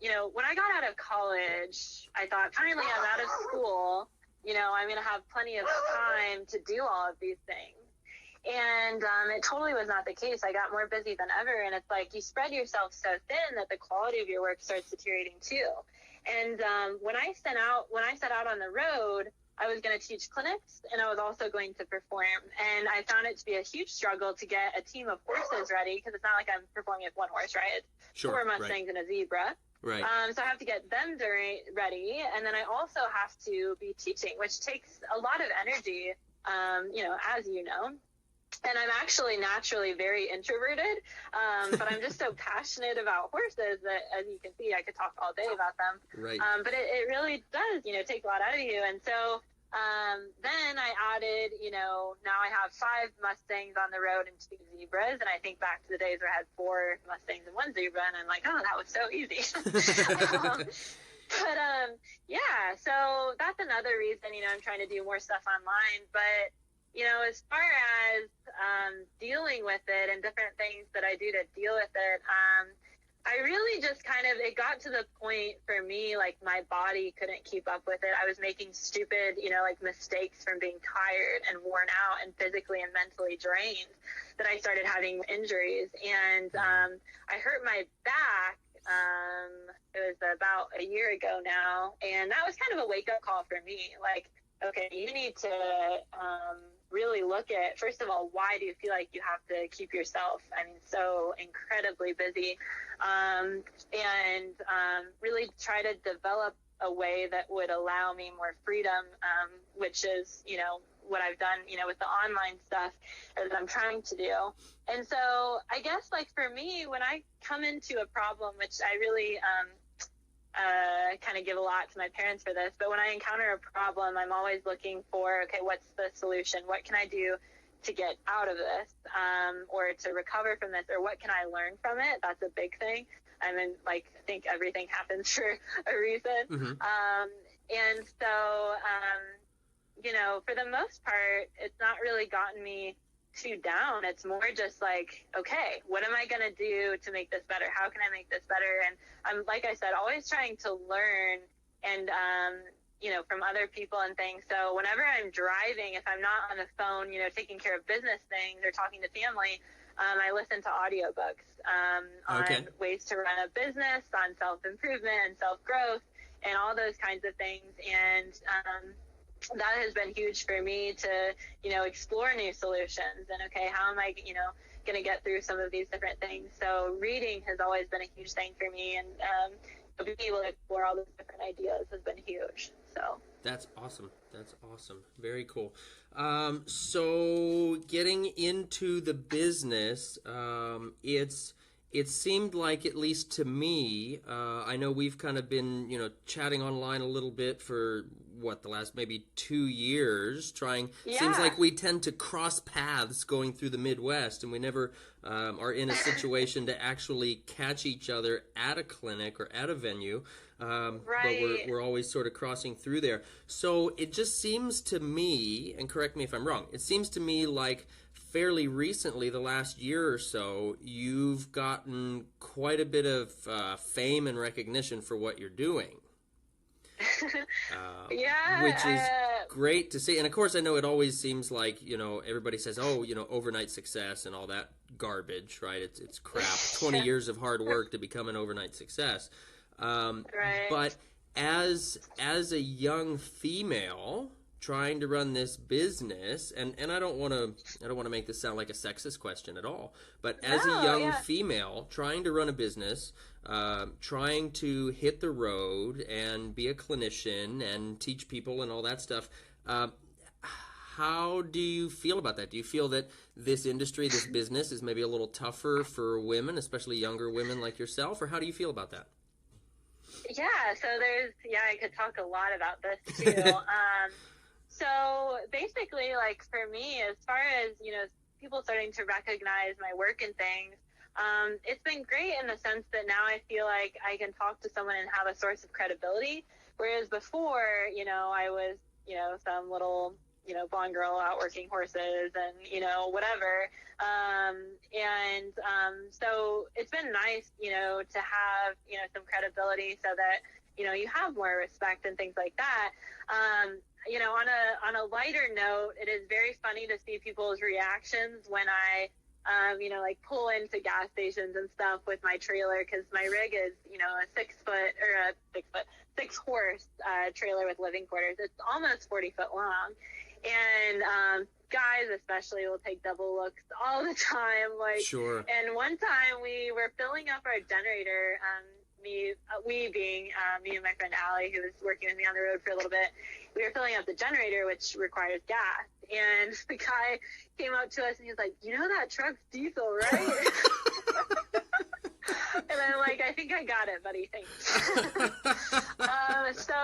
[SPEAKER 2] you know, when I got out of college, I thought, finally, I'm out of school. You know, I'm going to have plenty of time to do all of these things. And it totally was not the case. I got more busy than ever. And it's like you spread yourself so thin that the quality of your work starts deteriorating too. And when I set out on the road, I was going to teach clinics, and I was also going to perform. And I found it to be a huge struggle to get a team of horses ready, because it's not like I'm performing with one horse, right? It's 4 Mustangs and a zebra.
[SPEAKER 1] Right.
[SPEAKER 2] So I have to get them ready, and then I also have to be teaching, which takes a lot of energy, you know, as you know. And I'm actually naturally very introverted, but I'm just so passionate about horses that, as you can see, I could talk all day about them.
[SPEAKER 1] Right.
[SPEAKER 2] But it really does, you know, take a lot out of you. And so then I added, you know, now I have 5 Mustangs on the road and 2 zebras. And I think back to the days where I had 4 Mustangs and 1 zebra, and I'm like, oh, that was so easy. Yeah, so that's another reason, you know, I'm trying to do more stuff online. But you know, as far as dealing with it and different things that I do to deal with it, I really just it got to the point for me, like my body couldn't keep up with it. I was making stupid, you know, like mistakes from being tired and worn out and physically and mentally drained, that I started having injuries. And I hurt my back. It was about a year ago now. And that was kind of a wake-up call for me. Like, okay, you need to really look at, first of all, why do you feel like you have to keep yourself, so incredibly busy, and really try to develop a way that would allow me more freedom, which is, you know, what I've done, you know, with the online stuff that I'm trying to do. And so I guess, like, for me, when I come into a problem, which I really kind of give a lot to my parents for this, but when I encounter a problem, I'm always looking for, okay, what's the solution? What can I do to get out of this, or to recover from this, or what can I learn from it? That's a big thing. I think everything happens for a reason. Mm-hmm. And so, you know, for the most part, it's not really gotten me too down. It's more just like, okay, what am I going to do to make this better? How can I make this better? And I'm, like I said, always trying to learn and, you know, from other people and things. So whenever I'm driving, if I'm not on the phone, you know, taking care of business things or talking to family, I listen to audiobooks on ways to run a business, on self-improvement and self-growth and all those kinds of things. And, that has been huge for me to, you know, explore new solutions and, okay, how am I, you know, going to get through some of these different things? So reading has always been a huge thing for me, and being able to explore all those different ideas has been huge. So
[SPEAKER 1] that's awesome. That's awesome. Very cool. So getting into the business, it seemed like, at least to me, I know we've kind of been, you know, chatting online a little bit for the last maybe 2 years, seems like we tend to cross paths going through the Midwest, and we never are in a situation to actually catch each other at a clinic or at a venue. But we're always sort of crossing through there. So it just seems to me, and correct me if I'm wrong, it seems to me like fairly recently, the last year or so, you've gotten quite a bit of fame and recognition for what you're doing.
[SPEAKER 2] Yeah.
[SPEAKER 1] Which is great to see. And of course, I know it always seems like, everybody says, oh, overnight success and all that garbage, right? It's crap. 20 years of hard work to become an overnight success.
[SPEAKER 2] Right.
[SPEAKER 1] But as a young female trying to run this business, and I don't want to make this sound like a sexist question at all, but as a young female trying to run a business, trying to hit the road and be a clinician and teach people and all that stuff, how do you feel about that? Do you feel that this industry, this business, is maybe a little tougher for women, especially younger women like yourself, or how do you feel about that?
[SPEAKER 2] Yeah, so I could talk a lot about this too. So basically, like for me, as far as, people starting to recognize my work and things, it's been great in the sense that now I feel like I can talk to someone and have a source of credibility. Whereas before, I was, some little, blonde girl out working horses and, whatever. So it's been nice, to have, some credibility so that, you have more respect and things like that. On a lighter note, it is very funny to see people's reactions when I, pull into gas stations and stuff with my trailer, because my rig is, a 6 horse trailer with living quarters. It's almost 40 foot long. And guys especially will take double looks all the time.
[SPEAKER 1] Sure.
[SPEAKER 2] And one time we were filling up our generator, we being me and my friend Allie, who was working with me on the road for a little bit, we were filling up the generator, which requires gas. And the guy came up to us and he was like, that truck's diesel, right? And I'm like, I think I got it, buddy. Thanks. So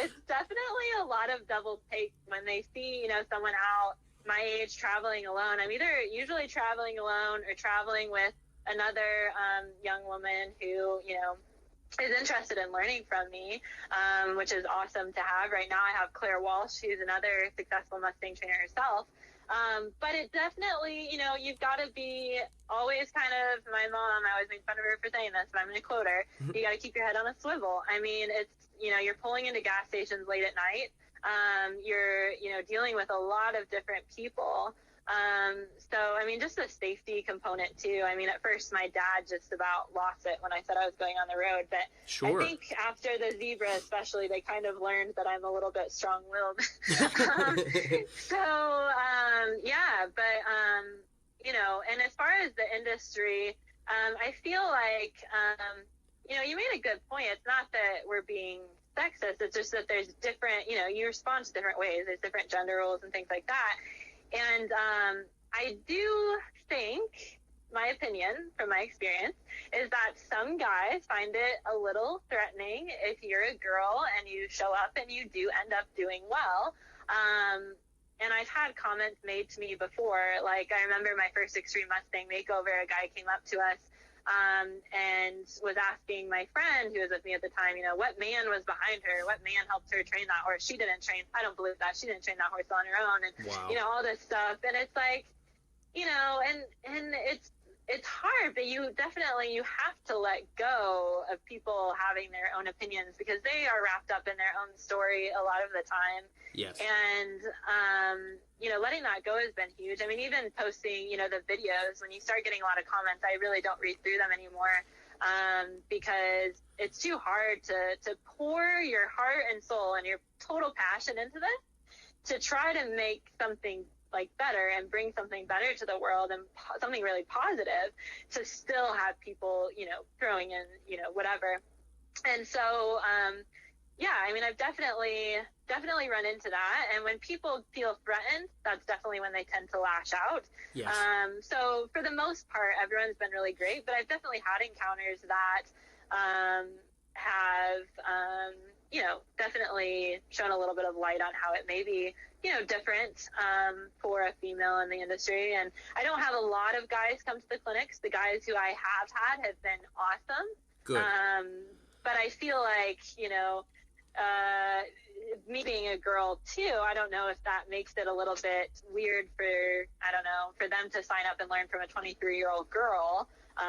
[SPEAKER 2] it's definitely a lot of double take when they see, someone out my age traveling alone. I'm either usually traveling alone or traveling with another young woman who, is interested in learning from me, which is awesome to have. Right now I have Claire Walsh, who's another successful Mustang trainer herself. But it definitely, you've got to be always kind of, my mom, I always make fun of her for saying this, but I'm going to quote her. You got to keep your head on a swivel. I mean, it's, you're pulling into gas stations late at night. You're, dealing with a lot of different people. So, I mean, just the safety component too. I mean, at first my dad just about lost it when I said I was going on the road, but
[SPEAKER 1] sure.
[SPEAKER 2] I think after the Zebra especially, they kind of learned that I'm a little bit strong-willed. And as far as the industry, I feel like, you made a good point. It's not that we're being sexist. It's just that there's different, you respond to different ways. There's different gender roles and things like that. And I do think, my opinion from my experience, is that some guys find it a little threatening if you're a girl and you show up and you do end up doing well. And I've had comments made to me before. Like, I remember my first Extreme Mustang makeover, a guy came up to us and was asking my friend who was with me at the time, what man was behind her, what man helped her train that horse. She didn't train, I don't believe that, she didn't train that horse on her own, and
[SPEAKER 1] wow.
[SPEAKER 2] All this stuff. And it's like, and it's hard, but you have to let go of people having their own opinions, because they are wrapped up in their own story a lot of the time.
[SPEAKER 1] Yes. And
[SPEAKER 2] letting that go has been huge. I mean, even posting the videos, when you start getting a lot of comments, I really don't read through them anymore, because it's too hard to pour your heart and soul and your total passion into this to try to make something like better and bring something better to the world and something really positive, to still have people, throwing in, whatever. And so, I mean, I've definitely run into that. And when people feel threatened, that's definitely when they tend to lash out.
[SPEAKER 1] Yes.
[SPEAKER 2] So for the most part, everyone's been really great, but I've definitely had encounters that, have, definitely shown a little bit of light on how it may be, different, for a female in the industry. And I don't have a lot of guys come to the clinics. The guys who I have been awesome.
[SPEAKER 1] Good.
[SPEAKER 2] But I feel like, me being a girl too, I don't know if that makes it a little bit weird for them to sign up and learn from a 23-year-old girl,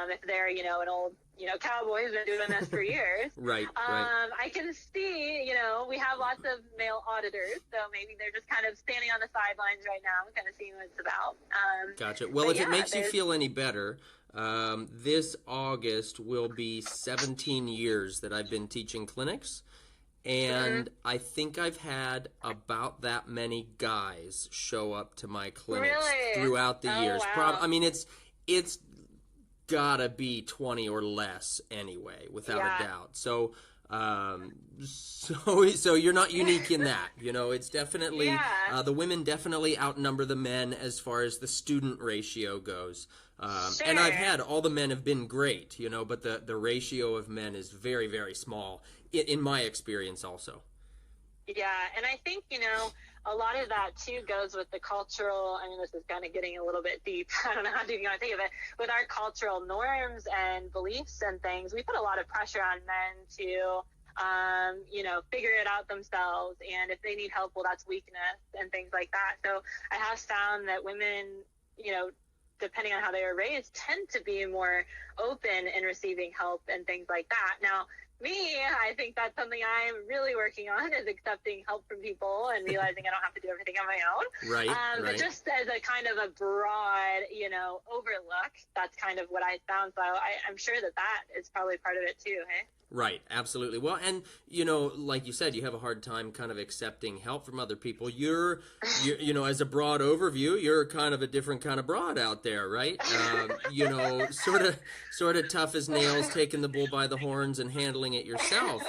[SPEAKER 2] if they're, an old, cowboy who's been doing this for years.
[SPEAKER 1] Right.
[SPEAKER 2] I can see, we have lots of male auditors, so maybe they're just kind of standing on the sidelines right now, kind of seeing what it's about.
[SPEAKER 1] Gotcha. Well, if it makes you feel any better, this August will be 17 years that I've been teaching clinics. And I think I've had about that many guys show up to my clinics throughout the years.
[SPEAKER 2] Wow.
[SPEAKER 1] I mean, it's gotta be 20 or less anyway, without a doubt. So, so you're not unique in that. It's definitely the women definitely outnumber the men as far as the student ratio goes. And I've had all the men have been great, but the ratio of men is very, very small in my experience also.
[SPEAKER 2] Yeah, and I think, a lot of that too goes with the cultural, this is kind of getting a little bit deep. I don't know how deep you want to think of it. With our cultural norms and beliefs and things, we put a lot of pressure on men to, figure it out themselves. And if they need help, well, that's weakness and things like that. So I have found that women, depending on how they were raised, tend to be more open in receiving help and things like that. Now, I think that's something I'm really working on, is accepting help from people and realizing I don't have to do everything on my own.
[SPEAKER 1] Right.
[SPEAKER 2] But just as a kind of a broad, overlook, that's kind of what I found. So I'm sure that is probably part of it too, hey?
[SPEAKER 1] Right, absolutely. Well, and, like you said, you have a hard time kind of accepting help from other people. You're as a broad overview, you're kind of a different kind of broad out there, right? Sort of tough as nails, taking the bull by the horns and handling it yourself.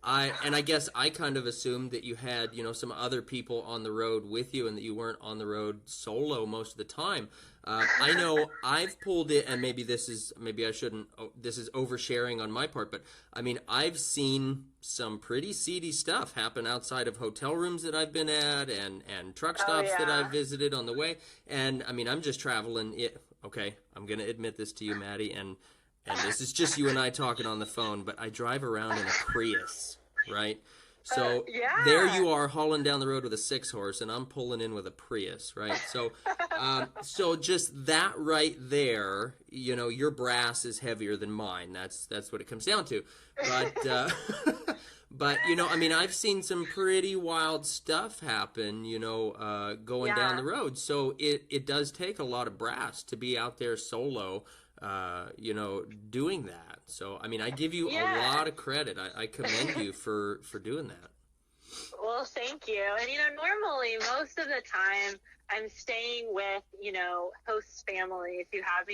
[SPEAKER 1] I guess I kind of assumed that you had, some other people on the road with you and that you weren't on the road solo most of the time. I know I've pulled it, and maybe this is oversharing on my part, but I've seen some pretty seedy stuff happen outside of hotel rooms that I've been at and truck stops that I've visited on the way. And I'm just traveling okay, I'm going to admit this to you, Maddy, and this is just you and I talking on the phone, but I drive around in a Prius, right? So there you are hauling down the road with a 6-horse, and I'm pulling in with a Prius, right? So, so just that right there, your brass is heavier than mine. That's what it comes down to. But, but I've seen some pretty wild stuff happen, going down the road. So it does take a lot of brass to be out there solo, doing that. So, I give you a lot of credit. I commend you for doing that.
[SPEAKER 2] Well, thank you. And, normally most of the time I'm staying with, host families who have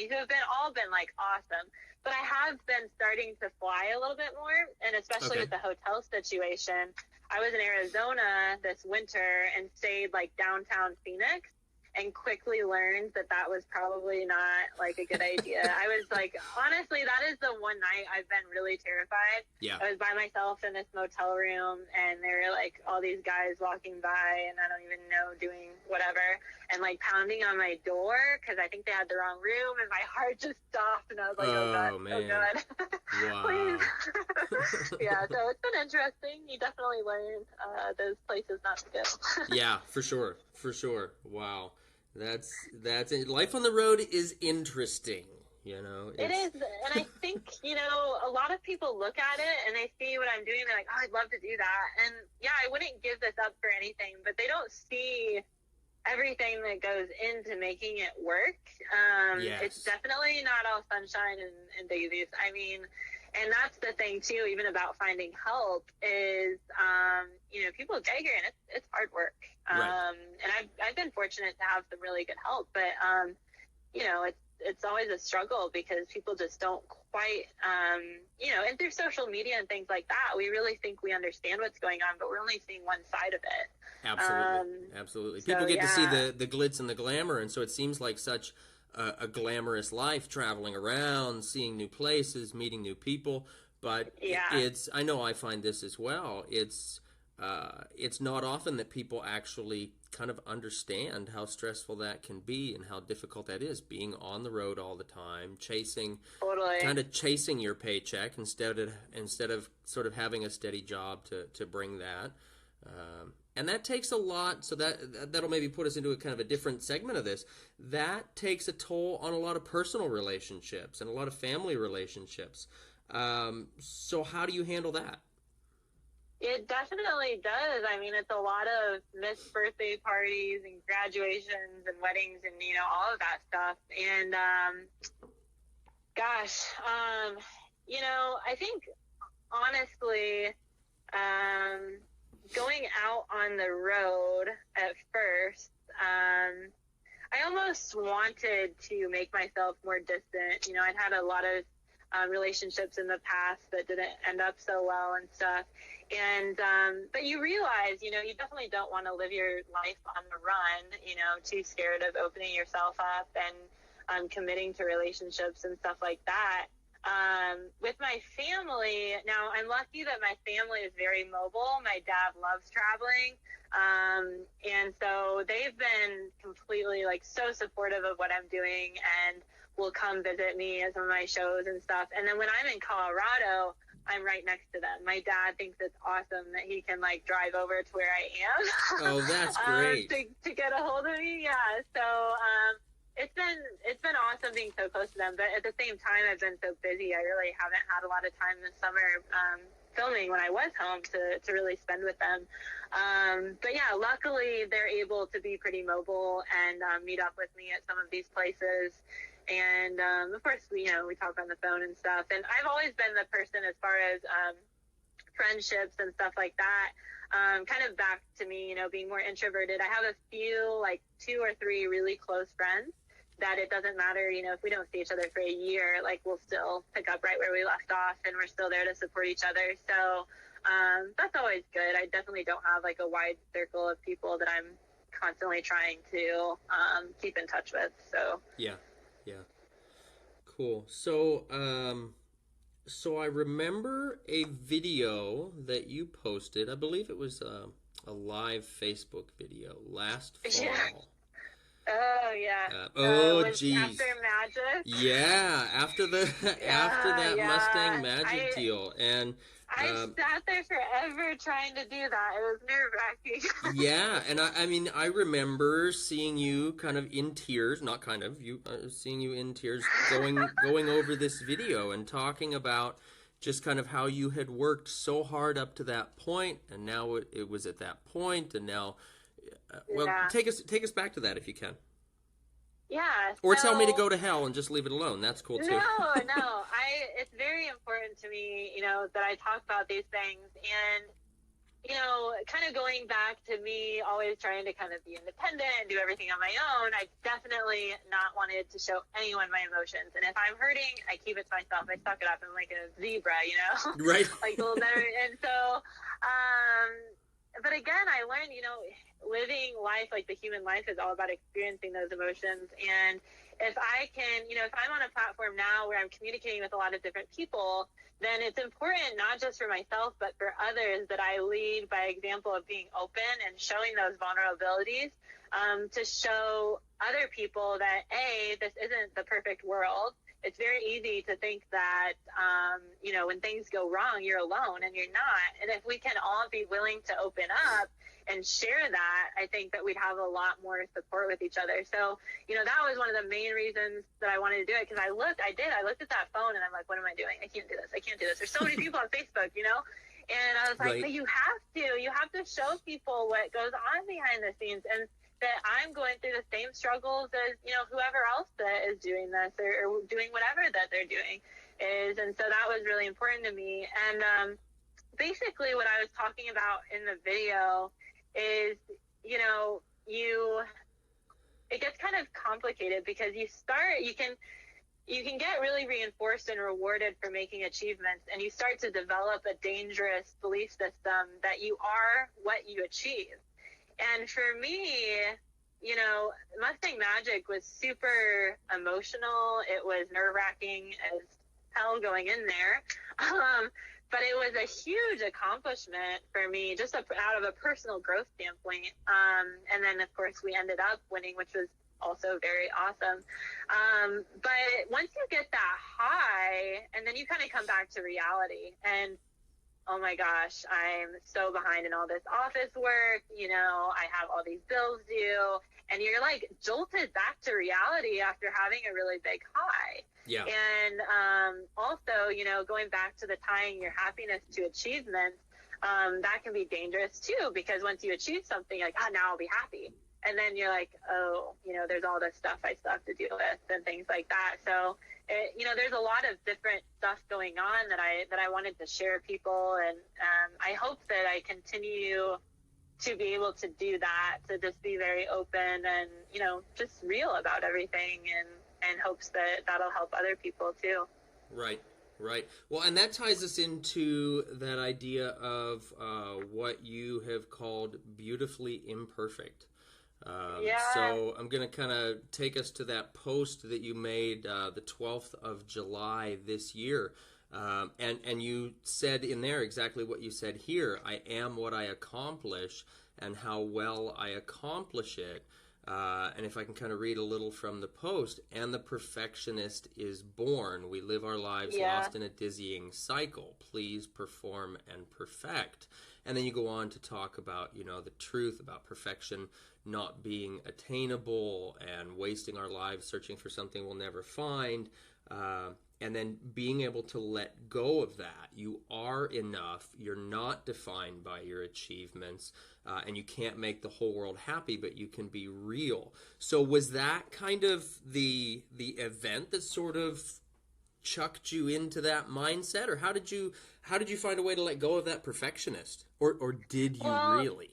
[SPEAKER 2] all been like awesome. But I have been starting to fly a little bit more, and especially with the hotel situation. I was in Arizona this winter and stayed like downtown Phoenix, and quickly learned that was probably not like a good idea. I was like, honestly, that is the one night I've been really terrified.
[SPEAKER 1] Yeah.
[SPEAKER 2] I was by myself in this motel room, and there were like all these guys walking by, and I don't even know, doing whatever, and like pounding on my door because I think they had the wrong room, and my heart just stopped, and I was like, oh God,
[SPEAKER 1] man.
[SPEAKER 2] oh God.
[SPEAKER 1] Wow.
[SPEAKER 2] Please. Yeah, so it's been interesting. You definitely learn those places not to go.
[SPEAKER 1] Yeah, for sure. Wow. That's it. Life on the road is interesting, It
[SPEAKER 2] is, and I think, a lot of people look at it and they see what I'm doing, they're like, oh, I'd love to do that, and I wouldn't give this up for anything, but they don't see everything that goes into making it work.
[SPEAKER 1] Yes.
[SPEAKER 2] It's definitely not all sunshine and daisies. And that's the thing too, even about finding help, is, people get here and it's hard work.
[SPEAKER 1] Right.
[SPEAKER 2] And I've been fortunate to have some really good help, but, it's always a struggle because people just don't quite, and through social media and things like that, we really think we understand what's going on, but we're only seeing one side of it.
[SPEAKER 1] Absolutely. People get to see the glitz and the glamour, and so it seems like such a glamorous life, traveling around, seeing new places, meeting new people. But I know I find this as well. It's not often that people actually kind of understand how stressful that can be and how difficult that is, being on the road all the time, chasing your paycheck instead of sort of having a steady job to bring that. And that takes a lot, so that'll maybe put us into a kind of a different segment of this. That takes a toll on a lot of personal relationships and a lot of family relationships. So how do you handle that?
[SPEAKER 2] It definitely does. I mean, it's a lot of missed birthday parties and graduations and weddings and, all of that stuff. And, gosh, I think honestly, going out on the road at first, I almost wanted to make myself more distant. I'd had a lot of relationships in the past that didn't end up so well and stuff. And, but you realize, you definitely don't want to live your life on the run, too scared of opening yourself up and committing to relationships and stuff like that. With my family, now I'm lucky that my family is very mobile. My dad loves traveling. And so they've been completely so supportive of what I'm doing and will come visit me at some of my shows and stuff. And then when I'm in Colorado, I'm right next to them. My dad thinks it's awesome that he can drive over to where I am.
[SPEAKER 1] Oh, that's great.
[SPEAKER 2] To get a hold of me. Yeah. So, it's been awesome being so close to them, but at the same time, I've been so busy. I really haven't had a lot of time this summer, filming when I was home to really spend with them. But yeah, luckily they're able to be pretty mobile and, meet up with me at some of these places. And, of course, we talk on the phone and stuff. And I've always been the person as far as, friendships and stuff like that, kind of back to me, being more introverted. I have a few, 2 or 3 really close friends that it doesn't matter, if we don't see each other for a year, we'll still pick up right where we left off and we're still there to support each other. So, that's always good. I definitely don't have a wide circle of people that I'm constantly trying to, keep in touch with. So,
[SPEAKER 1] yeah. Cool. So, so I remember a video that you posted. I believe it was a live Facebook video last fall.
[SPEAKER 2] Yeah. Oh yeah.
[SPEAKER 1] Geez.
[SPEAKER 2] After Magic.
[SPEAKER 1] Yeah, after that Mustang Magic deal, and
[SPEAKER 2] I sat there forever trying to do that. It was nerve-wracking.
[SPEAKER 1] Yeah, and I remember seeing you kind of in tears, seeing you in tears going over this video and talking about just kind of how you had worked so hard up to that point, and now it was at that point, and now, take us back to that if you can.
[SPEAKER 2] Yeah.
[SPEAKER 1] Or tell me to go to hell and just leave it alone. That's cool too.
[SPEAKER 2] No. It's very important to me, that I talk about these things, and kind of going back to me always trying to kind of be independent and do everything on my own. I definitely not wanted to show anyone my emotions, and if I'm hurting, I keep it to myself. I suck it up. I'm like a zebra,
[SPEAKER 1] Right.
[SPEAKER 2] A little better. And so, but again, I learned, living life, the human life, is all about experiencing those emotions. And if I can, if I'm on a platform now where I'm communicating with a lot of different people, then it's important not just for myself, but for others, that I lead by example of being open and showing those vulnerabilities, to show other people that, this isn't the perfect world. It's very easy to think that, when things go wrong, you're alone, and you're not. And if we can all be willing to open up and share that, I think that we'd have a lot more support with each other. So, that was one of the main reasons that I wanted to do it, because I looked at that phone and I'm like, what am I doing? I can't do this. There's so many people on Facebook, and I was like,
[SPEAKER 1] right.
[SPEAKER 2] But you have to show people what goes on behind the scenes, and that I'm going through the same struggles as, whoever else that is doing this or doing whatever that they're doing is. And so that was really important to me. And, basically what I was talking about in the video is, it gets kind of complicated, because you can get really reinforced and rewarded for making achievements, and you start to develop a dangerous belief system that you are what you achieve. And for me, Mustang Magic was super emotional. It was nerve-wracking as hell going in there. But it was a huge accomplishment for me, just out of a personal growth standpoint. And then, of course, we ended up winning, which was also very awesome. But once you get that high, and then you kind of come back to reality. And oh my gosh, I'm so behind in all this office work. You know, I have all these bills due. And you're like jolted back to reality after having a really big high.
[SPEAKER 1] Yeah.
[SPEAKER 2] And also, you know, going back to the tying your happiness to achievements, that can be dangerous too, because once you achieve something, you're like, oh, now I'll be happy. And then you're like, oh, you know, there's all this stuff I still have to deal with and things like that. So, you know, there's a lot of different stuff going on that I wanted to share with people. And I hope that I continue to be able to do that, to just be very open and, you know, just real about everything, and hopes that that'll help other people too.
[SPEAKER 1] Right. Well, and that ties us into that idea of what you have called beautifully imperfect. So I'm going to kind of take us to that post that you made the 12th of July this year. And you said in there exactly what you said here. I am what I accomplish and how well I accomplish it. And if I can kind of read a little from the post, and the perfectionist is born. We live our lives lost in a dizzying cycle. Please perform and perfect. And then you go on to talk about, you know, the truth about perfection not being attainable and wasting our lives searching for something we'll never find. And then being able to let go of that. You are enough. You're not defined by your achievements. And you can't make the whole world happy, but you can be real. So was that kind of the event that sort of chucked you into that mindset? Or how did you find a way to let go of that perfectionist? Or did you really?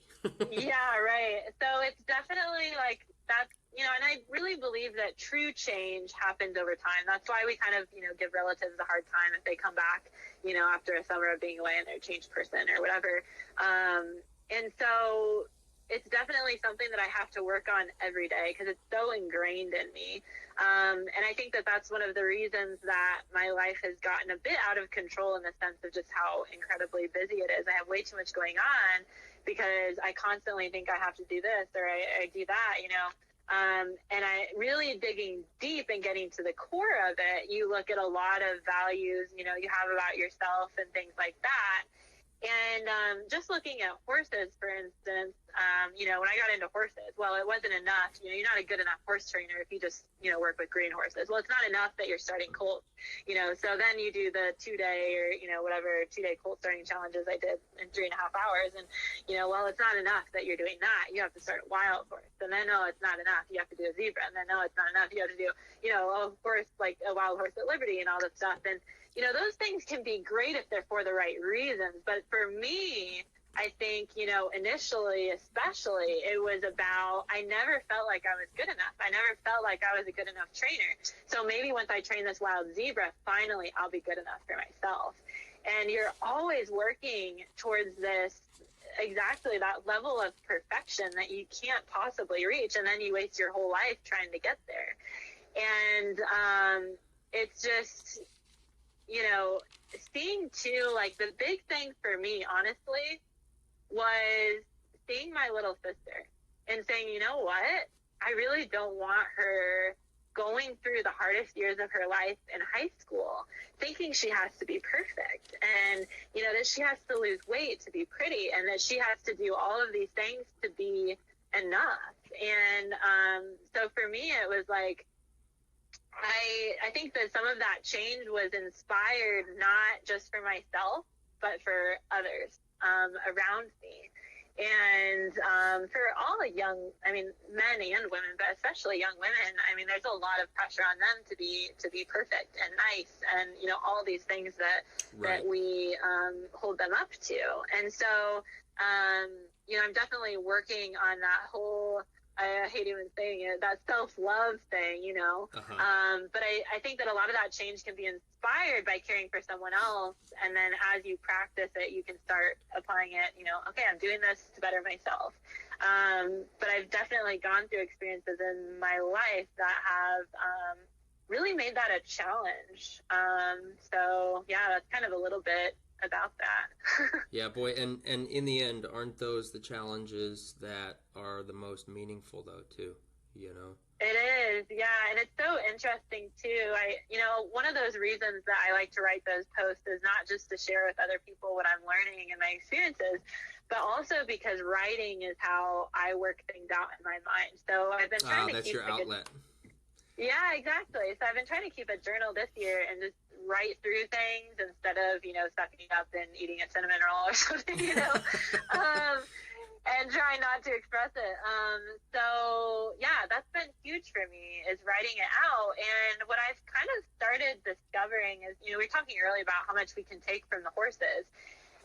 [SPEAKER 2] Yeah, right. So it's definitely like that's, you know, and I really believe that true change happens over time. That's why we kind of, you know, give relatives a hard time if they come back, you know, after a summer of being away and they're a changed person or whatever. And so it's definitely something that I have to work on every day because it's so ingrained in me. And I think that that's one of the reasons that my life has gotten a bit out of control in the sense of just how incredibly busy it is. I have way too much going on because I constantly think I have to do this or I do that, you know. And I really digging deep and getting to the core of it, you look at a lot of values, you know, you have about yourself and things like that. And just looking at horses, for instance, you know, when I got into horses, well, it wasn't enough. You know, you're not a good enough horse trainer if you just, you know, work with green horses. Well, it's not enough that you're starting colts, you know, so then you do the 2-day or, you know, whatever 2-day colt starting challenges I did in 3.5 hours. And, you know, well, it's not enough that you're doing that. You have to start a wild horse. And then, no, it's not enough. You have to do a zebra. And then, no, it's not enough. You have to do, you know, a horse, like a wild horse at Liberty and all this stuff. And, you know, those things can be great if they're for the right reasons. But for me, I think, you know, initially, especially, it was about, I never felt like I was good enough. I never felt like I was a good enough trainer. So maybe once I train this wild zebra, finally I'll be good enough for myself. And you're always working towards this, exactly that level of perfection that you can't possibly reach. And then you waste your whole life trying to get there. And it's just, you know, seeing too, like the big thing for me, honestly, was seeing my little sister and saying, you know what, I really don't want her going through the hardest years of her life in high school, thinking she has to be perfect and, you know, that she has to lose weight to be pretty and that she has to do all of these things to be enough. And so for me, it was like, I think that some of that change was inspired not just for myself, but for others around me. And for all young, I mean, men and women, but especially young women, I mean, there's a lot of pressure on them to be perfect and nice and, you know, all these things that we hold them up to. And so, you know, I'm definitely working on that whole, I hate even saying it, that self-love thing, you know. But I think that a lot of that change can be inspired by caring for someone else. And then as you practice it, you can start applying it, you know, okay, I'm doing this to better myself. But I've definitely gone through experiences in my life that have really made that a challenge. So, yeah, that's kind of a little bit about that.
[SPEAKER 1] Yeah, boy, and in the end, aren't those the challenges that are the most meaningful, though, too, you know?
[SPEAKER 2] It is, yeah, and it's so interesting too. One of those reasons that I like to write those posts is not just to share with other people what I'm learning and my experiences, but also because writing is how I work things out in my mind. So I've been trying to
[SPEAKER 1] that's
[SPEAKER 2] keep
[SPEAKER 1] your outlet.
[SPEAKER 2] Yeah, exactly. So I've been trying to keep a journal this year and just write through things instead of, sucking up and eating a cinnamon roll or something, and try not to express it. So yeah, that's been huge for me, is writing it out. And what I've kind of started discovering is, we were talking earlier about how much we can take from the horses.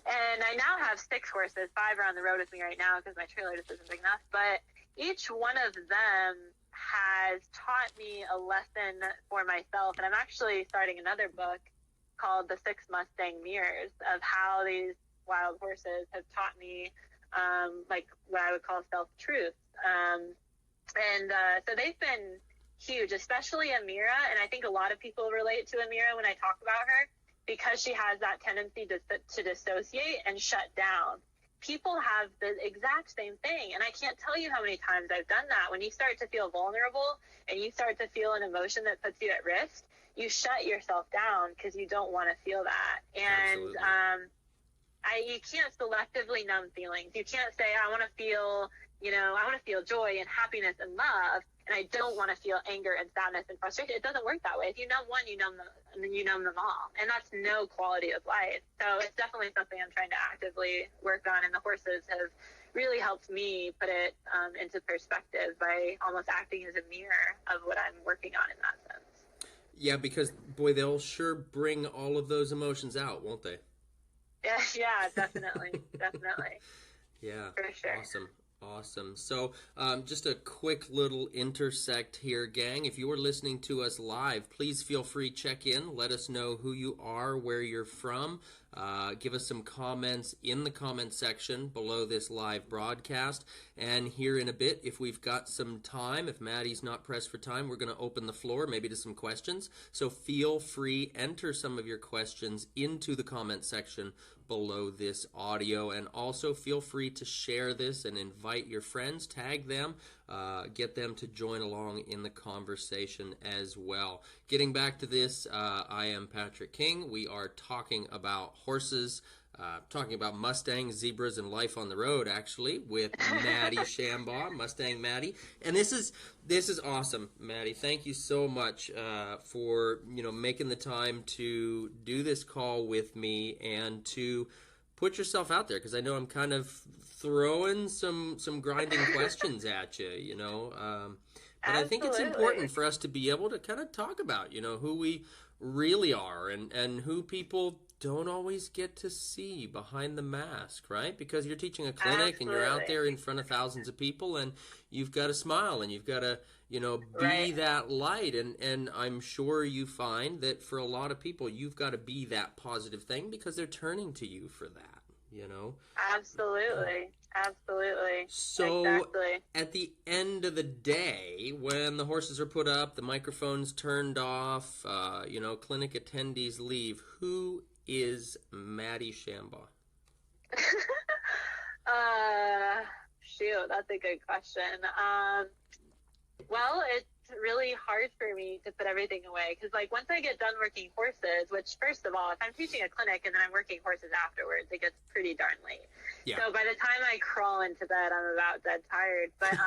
[SPEAKER 2] And I now have 6 horses. 5 are on the road with me right now because my trailer just isn't big enough. But each one of them has taught me a lesson for myself. And I'm actually starting another book called The 6 Mustang Mirrors, of how these wild horses have taught me what I would call self-truth. So they've been huge, especially Amira. And I think a lot of people relate to Amira when I talk about her, because she has that tendency to dissociate and shut down. People have the exact same thing. And I can't tell you how many times I've done that. When you start to feel vulnerable and you start to feel an emotion that puts you at risk, you shut yourself down because you don't want to feel that. And you can't selectively numb feelings. You can't say, I want to feel joy and happiness and love, and I don't want to feel anger and sadness and frustration. It doesn't work that way. If you numb one, you numb them, and then you numb them all. And that's no quality of life. So it's definitely something I'm trying to actively work on, and the horses have really helped me put it into perspective by almost acting as a mirror of what I'm working on in that sense.
[SPEAKER 1] Yeah, because, boy, they'll sure bring all of those emotions out, won't they?
[SPEAKER 2] Yeah, definitely. Definitely.
[SPEAKER 1] Yeah,
[SPEAKER 2] for sure.
[SPEAKER 1] Awesome. So just a quick little intersect here, gang. If you are listening to us live, please feel free, check in. Let us know who you are, where you're from. Give us some comments in the comment section below this live broadcast. And here in a bit, if we've got some time, if Maddy's not pressed for time, we're going to open the floor maybe to some questions. So feel free, enter some of your questions into the comment section below this audio, and also feel free to share this and invite your friends, tag them, get them to join along in the conversation as well. Getting back to this, I am Patrick King. We are talking about horses, talking about Mustangs, zebras, and life on the road, actually, with Maddy Shambaugh, Mustang Maddy. And this is awesome, Maddy. Thank you so much for making the time to do this call with me and to put yourself out there, because I know I'm kind of throwing some grinding questions at you, but I think it's important for us to be able to kind of talk about, who we really are and who people don't always get to see behind the mask, right? Because you're teaching a clinic and you're out there in front of thousands of people, and you've got to smile and you've got to, be that light. And I'm sure you find that for a lot of people, you've got to be that positive thing because they're turning to you for that,
[SPEAKER 2] Absolutely.
[SPEAKER 1] So
[SPEAKER 2] exactly.
[SPEAKER 1] At the end of the day, when the horses are put up, the microphone's turned off, clinic attendees leave, who is Maddy Shambaugh?
[SPEAKER 2] Shoot, that's a good question. Well, it's really hard for me to put everything away because, once I get done working horses, which, first of all, if I'm teaching a clinic and then I'm working horses afterwards, it gets pretty darn late. Yeah. So by the time I crawl into bed, I'm about dead tired. But,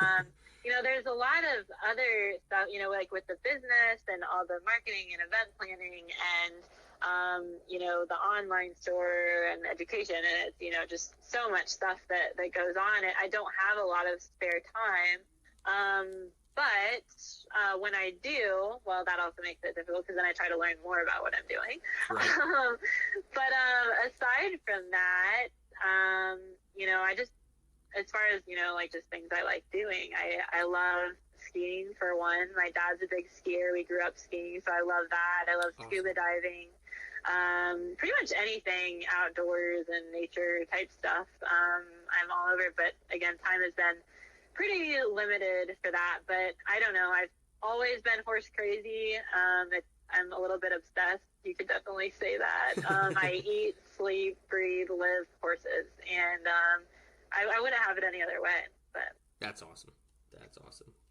[SPEAKER 2] there's a lot of other stuff, with the business and all the marketing and event planning and, the online store and education, and it's, just so much stuff that goes on. I don't have a lot of spare time. But when I do, well, that also makes it difficult because then I try to learn more about what I'm doing. Right. But aside from that, I just, as far as, just things I like doing, I love skiing, for one. My dad's a big skier. We grew up skiing, so I love that. I love scuba diving. Pretty much anything outdoors and nature type stuff. I'm all over, but again, time has been pretty limited for that. But I don't know. I've always been horse crazy. I'm a little bit obsessed. You could definitely say that. I eat, sleep, breathe, live horses, and I wouldn't have it any other way. But
[SPEAKER 1] that's awesome.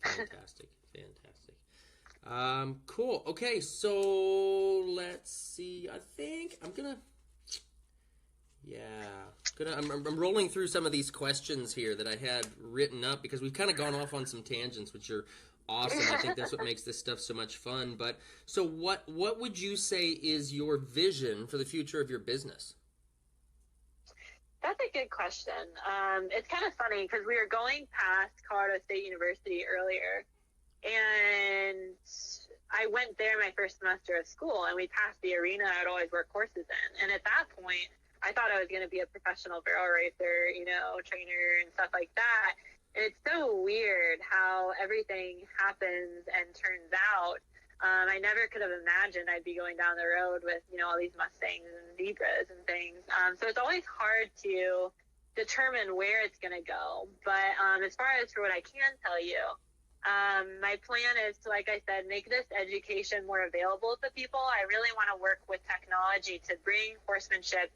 [SPEAKER 1] Fantastic. Fantastic. Cool. Okay, so let's see. I think I'm gonna. Yeah, I'm rolling through some of these questions here that I had written up because we've kind of gone off on some tangents, which are awesome. I think that's what makes this stuff so much fun. But so, what would you say is your vision for the future of your business?
[SPEAKER 2] That's a good question. It's kind of funny because we were going past Colorado State University earlier, and I went there my first semester of school, and we passed the arena I'd always work horses in. And at that point, I thought I was going to be a professional barrel racer, trainer and stuff like that. And it's so weird how everything happens and turns out. I never could have imagined I'd be going down the road with, all these Mustangs and zebras and things. So it's always hard to determine where it's going to go. But as far as for what I can tell you, my plan is to, like I said, make this education more available to people. I really want to work with technology to bring horsemanship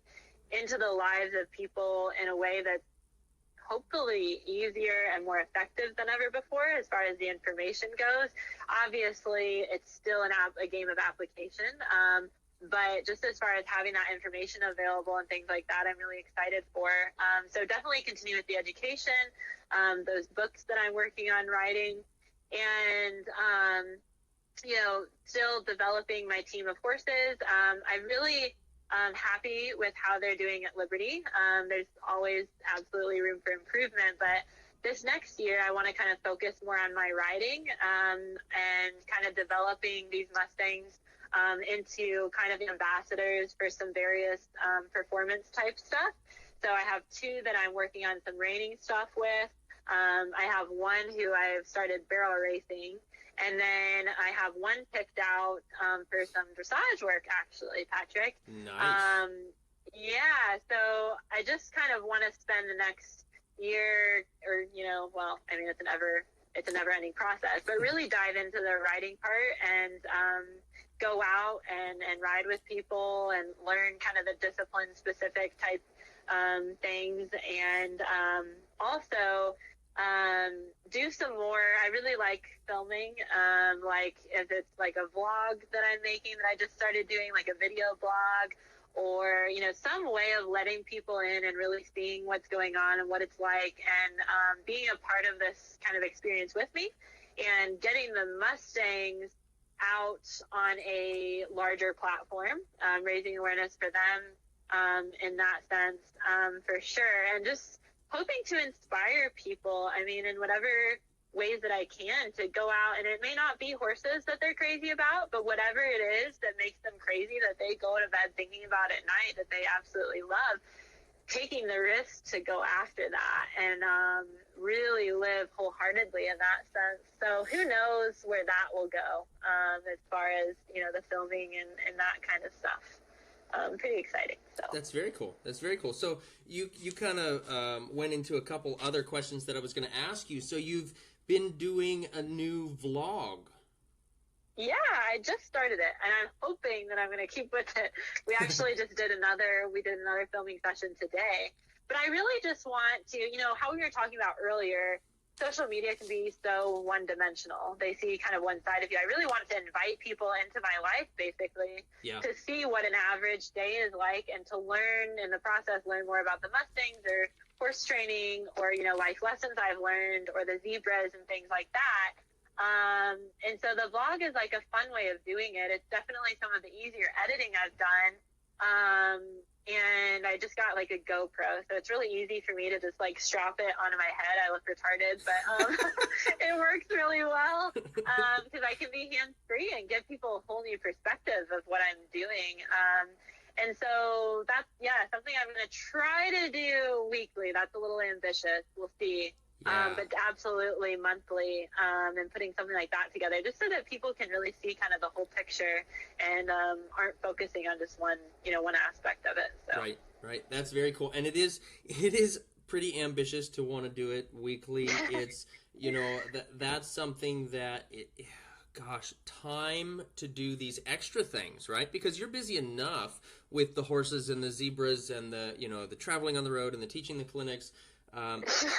[SPEAKER 2] into the lives of people in a way that's hopefully easier and more effective than ever before as far as the information goes. Obviously, it's still a game of application, but just as far as having that information available and things like that, I'm really excited for. So definitely continue with the education, those books that I'm working on writing, and still developing my team of horses. I'm really happy with how they're doing at Liberty. There's always absolutely room for improvement, but this next year I want to kind of focus more on my riding and kind of developing these Mustangs into kind of ambassadors for some various performance type stuff. So I have two that I'm working on some reining stuff with. I have one who I've started barrel racing. And then I have one picked out for some dressage work, actually, Patrick.
[SPEAKER 1] Nice.
[SPEAKER 2] Yeah, so I just kind of want to spend the next year, or it's a never-ending process, but really dive into the riding part and go out and ride with people and learn kind of the discipline-specific type things, and also do some more. I really like filming, like if it's like a vlog that I'm making that I just started doing, like a video blog, or some way of letting people in and really seeing what's going on and what it's like, and being a part of this kind of experience with me, and getting the Mustangs out on a larger platform, raising awareness for them in that sense, for sure, and just hoping to inspire people, in whatever ways that I can, to go out, and it may not be horses that they're crazy about, but whatever it is that makes them crazy, that they go to bed thinking about at night, that they absolutely love, taking the risk to go after that and really live wholeheartedly in that sense. So who knows where that will go as far as, the filming and that kind of stuff. Pretty exciting. So
[SPEAKER 1] That's very cool. So you kind of went into a couple other questions that I was going to ask you. So you've been doing a new vlog.
[SPEAKER 2] Yeah, I just started it, and I'm hoping that I'm going to keep with it. We actually just did another filming session today. But I really just want to, how we were talking about earlier, social media can be so one-dimensional. They see kind of one side of you. I really wanted to invite people into my life, basically, to see what an average day is like, and to learn in the process, learn more about the Mustangs or horse training, or, life lessons I've learned, or the zebras and things like that. And so the vlog is like a fun way of doing it. It's definitely some of the easier editing I've done. And I just got like a GoPro, so it's really easy for me to just like strap it onto my head. I look retarded, but it works really well because I can be hands-free and give people a whole new perspective of what I'm doing. And so that's, something I'm going to try to do weekly. That's a little ambitious. We'll see. But absolutely monthly, and putting something like that together, just so that people can really see kind of the whole picture and aren't focusing on just one aspect of it. So.
[SPEAKER 1] Right. That's very cool, and it is pretty ambitious to want to do it weekly. It's that's something that time to do these extra things, right? Because you're busy enough with the horses and the zebras and the the traveling on the road and the teaching the clinics.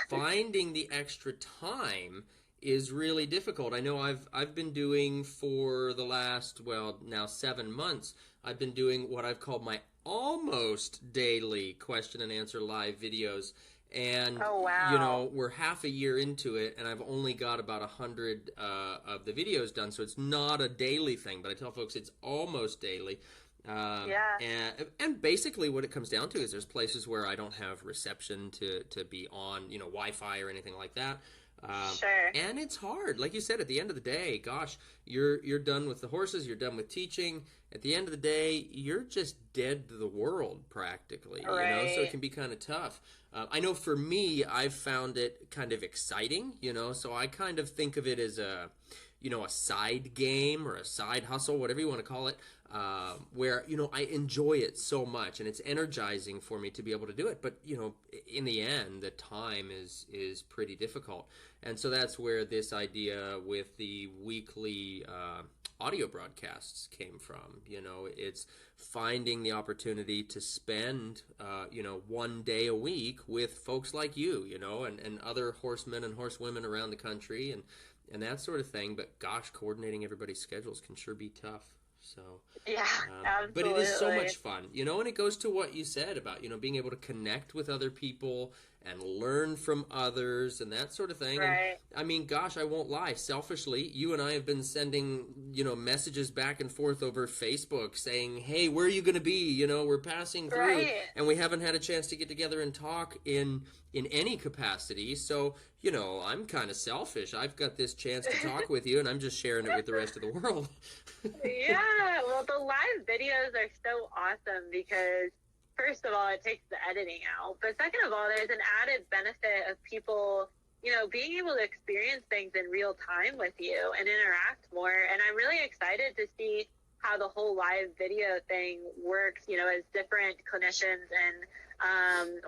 [SPEAKER 1] Finding the extra time is really difficult. I know I've been doing for the last, well, now 7 months, I've been doing what I've called my almost daily question and answer live videos. And,
[SPEAKER 2] oh, wow.
[SPEAKER 1] you know, we're half a year into it, and I've only got about 100 of the videos done, so it's not a daily thing, but I tell folks it's almost daily.
[SPEAKER 2] Yeah.
[SPEAKER 1] And basically what it comes down to is there's places where I don't have reception to be on, you know, Wi-Fi or anything like that.
[SPEAKER 2] Sure.
[SPEAKER 1] And it's hard. Like you said, at the end of the day, gosh, you're done with the horses, you're done with teaching. At the end of the day, you're just dead to the world practically,
[SPEAKER 2] right.
[SPEAKER 1] you know, so it can be kind of tough. I know for me, I've found it kind of exciting, you know, so I kind of think of it as a, you know, a side game or a side hustle, whatever you want to call it, where, you know, I enjoy it so much and it's energizing for me to be able to do it. But, you know, in the end, the time is pretty difficult. And so that's where this idea with the weekly audio broadcasts came from. You know, it's finding the opportunity to spend, you know, 1 day a week with folks like you know, and other horsemen and horsewomen around the country and that sort of thing. But gosh, coordinating everybody's schedules can sure be tough. So
[SPEAKER 2] yeah, absolutely.
[SPEAKER 1] But it is so much fun, you know, and it goes to what you said about, you know, being able to connect with other people and learn from others and that sort of thing.
[SPEAKER 2] Right.
[SPEAKER 1] And, I mean, gosh, I won't lie. Selfishly, you and I have been sending, you know, messages back and forth over Facebook saying, hey, where are you going to be? You know, we're passing through.
[SPEAKER 2] Right.
[SPEAKER 1] And we haven't had a chance to get together and talk in any capacity. So, you know, I'm kind of selfish. I've got this chance to talk with you, and I'm just sharing it with the rest of the world.
[SPEAKER 2] Yeah, well, the live videos are so awesome because, first of all, it takes the editing out. But second of all, there's an added benefit of people, you know, being able to experience things in real time with you and interact more. And I'm really excited to see how the whole live video thing works, you know, as different clinicians and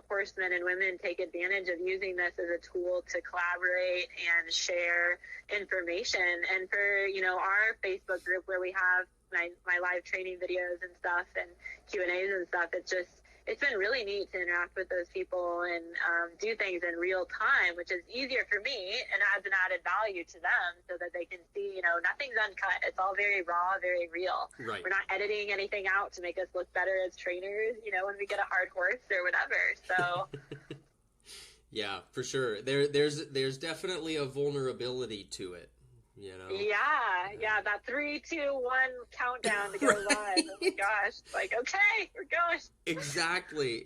[SPEAKER 2] horsemen and women take advantage of using this as a tool to collaborate and share information. And for, you know, our Facebook group where we have my live training videos and stuff and Q&As and stuff, it's been really neat to interact with those people and do things in real time, which is easier for me and adds an added value to them so that they can see, you know, nothing's uncut. It's all very raw, very real.
[SPEAKER 1] Right.
[SPEAKER 2] We're not editing anything out to make us look better as trainers, you know, when we get a hard horse or whatever. So
[SPEAKER 1] yeah, for sure. There's definitely a vulnerability to it. You know?
[SPEAKER 2] Yeah, that 3, 2, 1 countdown to go live. Oh my gosh, like, okay, we're going.
[SPEAKER 1] Exactly.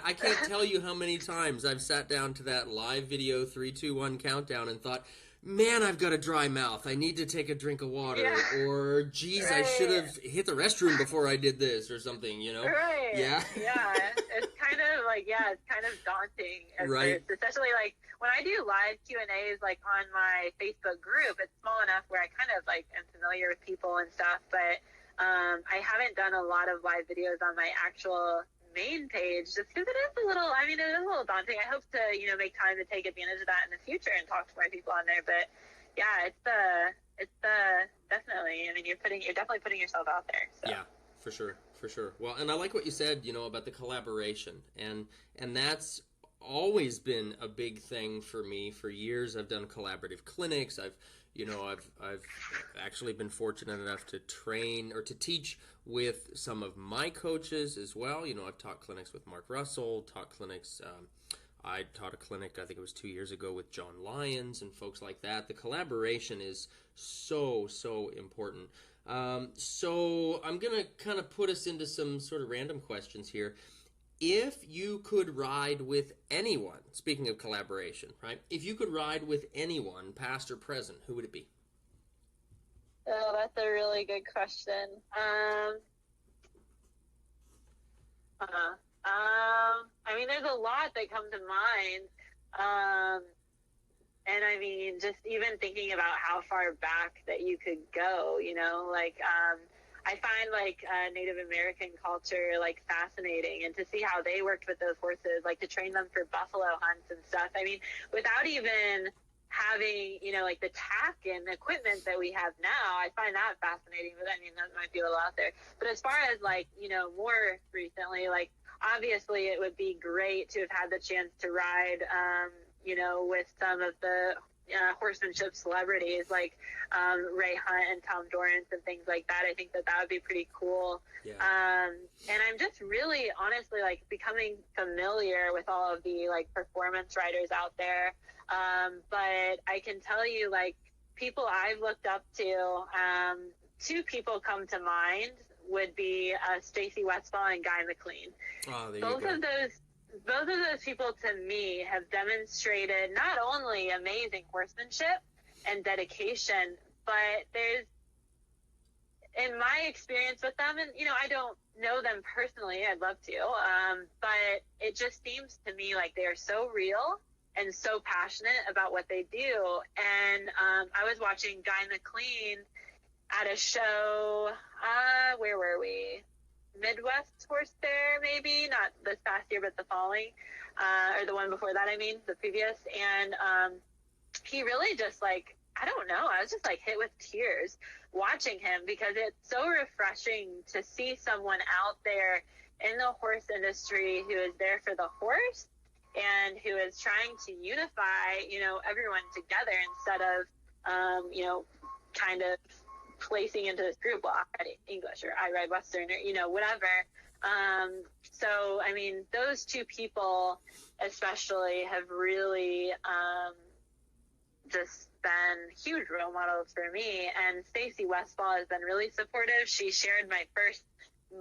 [SPEAKER 1] I can't tell you how many times I've sat down to that live video 3, 2, 1 countdown and thought, man, I've got a dry mouth. I need to take a drink of water.
[SPEAKER 2] Yeah.
[SPEAKER 1] Or, geez,
[SPEAKER 2] right.
[SPEAKER 1] I should have hit the restroom before I did this or something, you know?
[SPEAKER 2] Right.
[SPEAKER 1] Yeah.
[SPEAKER 2] Yeah. It's kind of like, it's kind of daunting at
[SPEAKER 1] right.
[SPEAKER 2] first, especially like when I do live Q&As like on my Facebook group. It's small enough where I kind of like am familiar with people and stuff, but I haven't done a lot of live videos on my actual main page just because it is a little daunting. I hope to, you know, make time to take advantage of that in the future and talk to more people on there. But yeah, it's definitely, I mean, you're definitely putting yourself out there. So.
[SPEAKER 1] Yeah, for sure. Well, and I like what you said, you know, about the collaboration, and that's always been a big thing for me. For years, I've done collaborative clinics. I've actually been fortunate enough to train or to teach with some of my coaches as well. You know, I've taught clinics with Mark Russell, I taught a clinic, I think it was 2 years ago, with John Lyons and folks like that. The collaboration is so important. So I'm going to kind of put us into some sort of random questions here. If you could ride with anyone, speaking of collaboration, right? If you could ride with anyone, past or present, who would it be?
[SPEAKER 2] Oh, that's a really good question. I mean, there's a lot that come to mind. And I mean, just even thinking about how far back that you could go, you know, like, I find like Native American culture like fascinating, and to see how they worked with those horses, like to train them for buffalo hunts and stuff. I mean, without even having, you know, like the tack and equipment that we have now, I find that fascinating. But I mean, that might be a little out there. But as far as like, you know, more recently, like obviously it would be great to have had the chance to ride, you know, with some of the horsemanship celebrities like Ray Hunt and Tom Dorrance and things like that. I think that would be pretty cool.
[SPEAKER 1] Yeah.
[SPEAKER 2] And I'm just really honestly like becoming familiar with all of the like performance riders out there. But I can tell you, like, people I've looked up to, two people come to mind would be Stacey Westfall and Guy McLean.
[SPEAKER 1] Oh, there
[SPEAKER 2] both
[SPEAKER 1] you go.
[SPEAKER 2] Both of those people to me have demonstrated not only amazing horsemanship and dedication, but there's, in my experience with them, and I don't know them personally, I'd love to, but it just seems to me like they are so real and so passionate about what they do. And I was watching Guy McLean at a show, where were we? Midwest Horse Fair, maybe, not this past year, but the following, or the one before that, I mean, the previous. And he really just, like, I don't know, I was just like hit with tears watching him, because it's so refreshing to see someone out there in the horse industry who is there for the horse and who is trying to unify, everyone together instead of, kind of placing into this group, well, I ride English or I ride Western or, whatever. So, I mean, those two people especially have really just been huge role models for me. And Stacey Westfall has been really supportive. She shared my first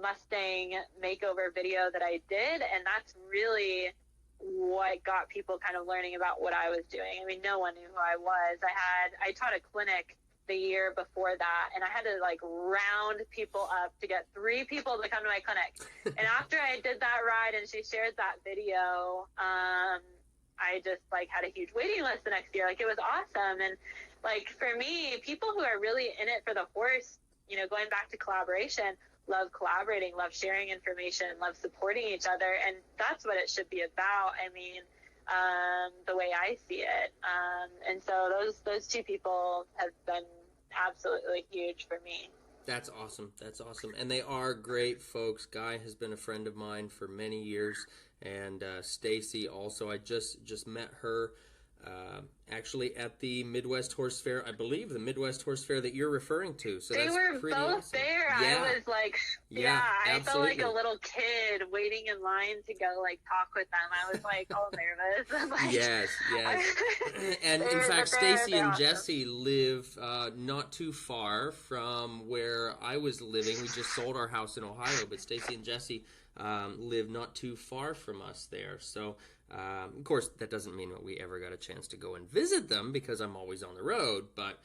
[SPEAKER 2] Mustang makeover video that I did, and that's really what got people kind of learning about what I was doing. I mean, no one knew who I was. I taught a clinic the year before that, and I had to like round people up to get 3 people to come to my clinic. And after I did that ride and she shared that video, I just like had a huge waiting list the next year. Like, it was awesome. And like, for me, people who are really in it for the horse, going back to collaboration, love collaborating, love sharing information, love supporting each other. And that's what it should be about. I mean, the way I see it. And so those two people have been absolutely huge for me.
[SPEAKER 1] That's awesome. That's awesome. And they are great folks. Guy has been a friend of mine for many years, and Stacey also. I just met her actually at the Midwest Horse Fair. I believe the Midwest Horse Fair that you're referring to. So
[SPEAKER 2] they
[SPEAKER 1] that's
[SPEAKER 2] were
[SPEAKER 1] pretty
[SPEAKER 2] both
[SPEAKER 1] awesome.
[SPEAKER 2] there.
[SPEAKER 1] Yeah.
[SPEAKER 2] I was like, I felt like a little kid waiting in line to go like talk with them. I was like all nervous. Like,
[SPEAKER 1] yes. And in fact, Stacy and awesome. Jesse live not too far from where I was living. We just sold our house in Ohio, but Stacy and Jesse live not too far from us there. So, of course, that doesn't mean that we ever got a chance to go and visit them, because I'm always on the road, but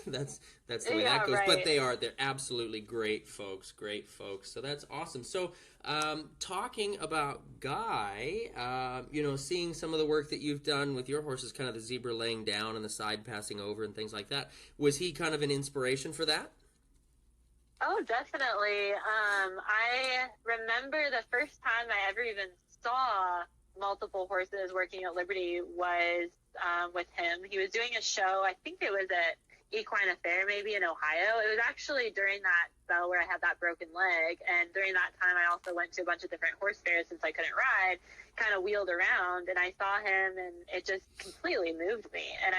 [SPEAKER 1] that's the way that goes. Right. But they're absolutely great folks. So that's awesome. So, talking about Guy, seeing some of the work that you've done with your horses, kind of the zebra laying down and the side passing over and things like that, was he kind of an inspiration for that?
[SPEAKER 2] Oh, definitely. I remember the first time I ever even saw multiple horses working at Liberty was with him. He was doing a show, I think it was at Equine Affair, maybe in Ohio. It was actually during that spell where I had that broken leg, and during that time I also went to a bunch of different horse fairs since I couldn't ride, kind of wheeled around, and I saw him, and it just completely moved me. And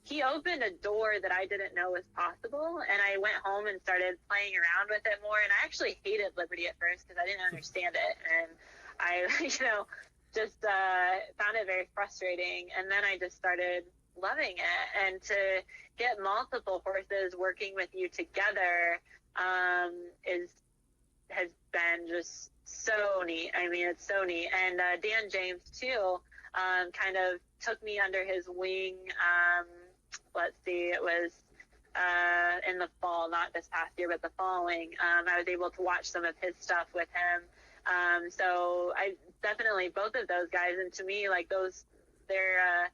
[SPEAKER 2] he opened a door that I didn't know was possible, and I went home and started playing around with it more. And I actually hated Liberty at first because I didn't understand it, and I, just found it very frustrating. And then I just started loving it. And to get multiple horses working with you together has been just so neat. I mean, it's so neat. And Dan James too kind of took me under his wing. Let's see, it was in the fall, not this past year, but the following. I was able to watch some of his stuff with him. So I definitely, both of those guys, and to me, like, they're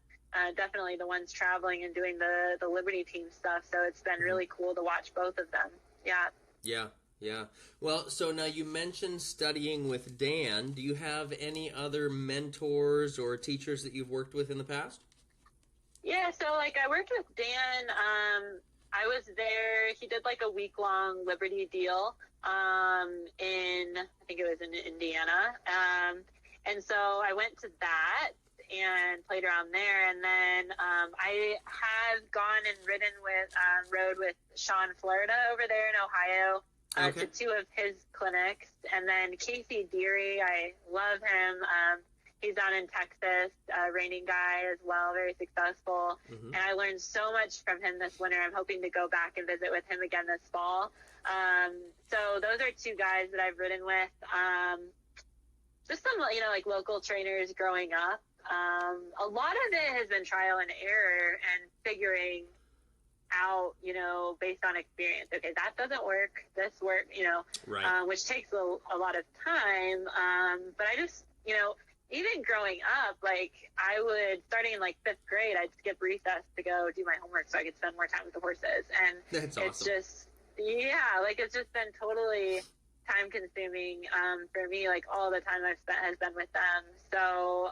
[SPEAKER 2] definitely the ones traveling and doing the Liberty team stuff. So it's been really cool to watch both of them.
[SPEAKER 1] Yeah. Well, so now you mentioned studying with Dan. Do you have any other mentors or teachers that you've worked with in the past?
[SPEAKER 2] Yeah, so like I worked with Dan. I was there. He did like a week-long Liberty deal I think it was in Indiana. And so I went to that, and played around there. And then I have gone and rode with Sean Florida over there in Ohio to 2 of his clinics. And then Casey Deary, I love him. He's down in Texas, reining guy as well, very successful. And I learned so much from him this winter. I'm hoping to go back and visit with him again this fall. So those are 2 guys that I've ridden with. Just some, like local trainers growing up. A lot of it has been trial and error and figuring out, based on experience. Okay, that doesn't work. This work,
[SPEAKER 1] right.
[SPEAKER 2] Which takes a lot of time. But I just, even growing up, like I would, starting in like 5th grade, I'd skip recess to go do my homework so I could spend more time with the horses. And
[SPEAKER 1] that's awesome.
[SPEAKER 2] It's just, it's just been totally time consuming for me. Like all the time I've spent has been with them. So,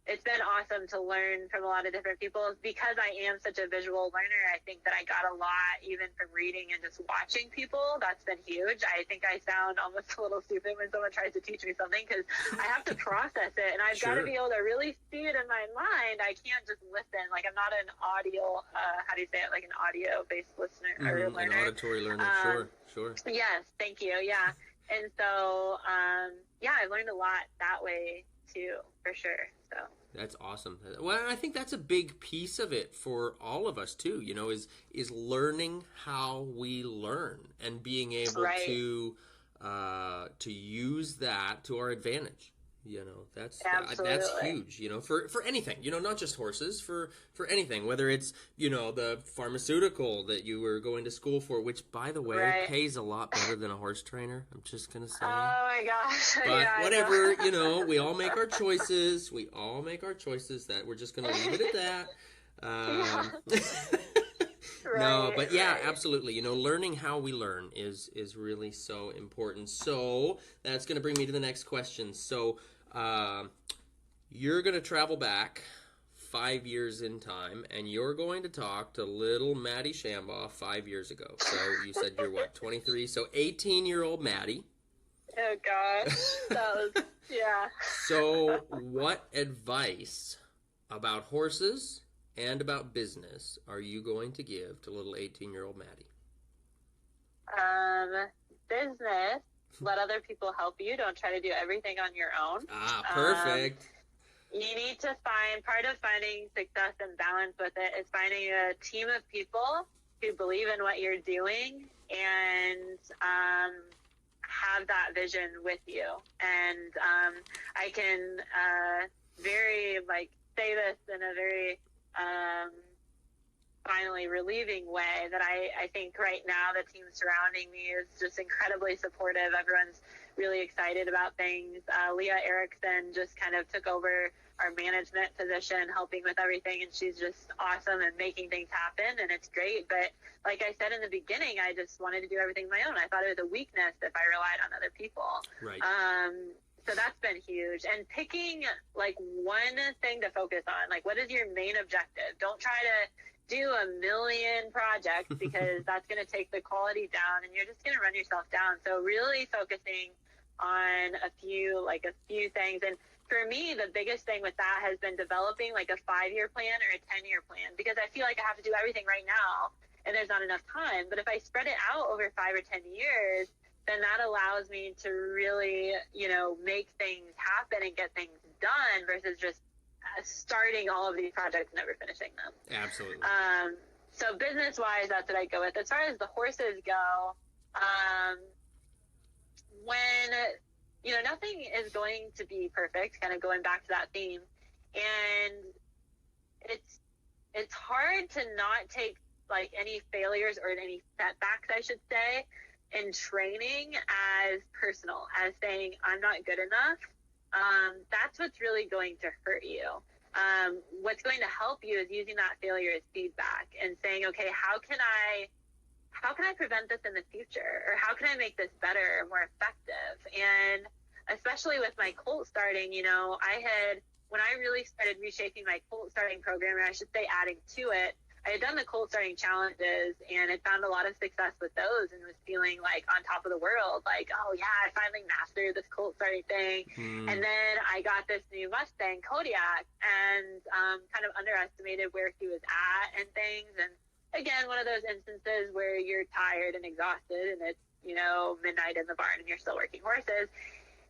[SPEAKER 2] it's been awesome to learn from a lot of different people. Because I am such a visual learner, I think that I got a lot even from reading and just watching people. That's been huge. I think I sound almost a little stupid when someone tries to teach me something because I have to process it, and I've got to be able to really see it in my mind. I can't just listen. Like I'm not an audio, how do you say it? Like an audio-based listener or learner.
[SPEAKER 1] An auditory learner, sure.
[SPEAKER 2] Yes, thank you, yeah. And so, I've learned a lot that way too, for sure. So
[SPEAKER 1] that's awesome. Well, I think that's a big piece of it for all of us too, is learning how we learn and being able to use that to our advantage. That's huge, for anything, not just horses, for anything, whether it's, the pharmaceutical that you were going to school for, which, by the way, pays a lot better than a horse trainer. I'm just going to say.
[SPEAKER 2] Oh, my gosh.
[SPEAKER 1] But whatever, we all make our choices. That we're just going to leave it at that. No, but absolutely. Learning how we learn is really so important. So that's going to bring me to the next question. So you're going to travel back 5 years in time, and you're going to talk to little Maddy Shambaugh 5 years ago. So you said you're 23? So 18-year-old Maddy.
[SPEAKER 2] Oh, gosh. That was,
[SPEAKER 1] So what advice about horses and about business are you going to give to little 18-year-old Maddy?
[SPEAKER 2] Business. Let other people help you. Don't try to do everything on your own.
[SPEAKER 1] Perfect.
[SPEAKER 2] You need to part of finding success and balance with it is finding a team of people who believe in what you're doing and have that vision with you. And I can say this in a very finally relieving way that I think right now the team surrounding me is just incredibly supportive. Everyone's really excited about things. Leah Erickson just kind of took over our management position, helping with everything, and she's just awesome and making things happen, and it's great. But like I said in the beginning, I just wanted to do everything on my own. I thought it was a weakness if I relied on other people.
[SPEAKER 1] Right.
[SPEAKER 2] So that's been huge. And picking like one thing to focus on, like what is your main objective? Don't try to do a million projects because that's going to take the quality down and you're just going to run yourself down. So really focusing on a few things. And for me, the biggest thing with that has been developing like a 5-year plan or a 10-year plan, because I feel like I have to do everything right now and there's not enough time. But if I spread it out over 5 or 10 years, then that allows me to really, make things happen and get things done versus just starting all of these projects and never finishing them.
[SPEAKER 1] Absolutely.
[SPEAKER 2] So business-wise, that's what I go with. As far as the horses go, when, nothing is going to be perfect, kind of going back to that theme. And it's hard to not take like any failures or any setbacks, I should say, in training as personal, as saying, I'm not good enough. That's what's really going to hurt you. What's going to help you is using that failure as feedback and saying, okay, how can I prevent this in the future? Or how can I make this better or more effective? And especially with my colt starting, when I really started reshaping my colt starting program, or I should say adding to it, I had done the colt starting challenges and had found a lot of success with those and was feeling like on top of the world, like, oh yeah, I finally mastered this colt starting thing. And then I got this new Mustang Kodiak and kind of underestimated where he was at and things. And again, one of those instances where you're tired and exhausted and it's, you know, midnight in the barn and you're still working horses.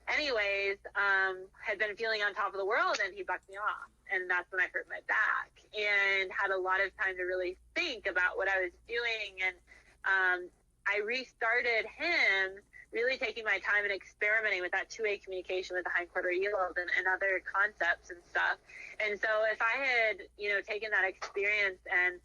[SPEAKER 2] Anyways, had been feeling on top of the world and he bucked me off. And that's when I hurt my back and had a lot of time to really think about what I was doing. And I restarted him really taking my time and experimenting with that two-way communication with the hindquarter yield and other concepts and stuff. And so if I had, you know, taken that experience and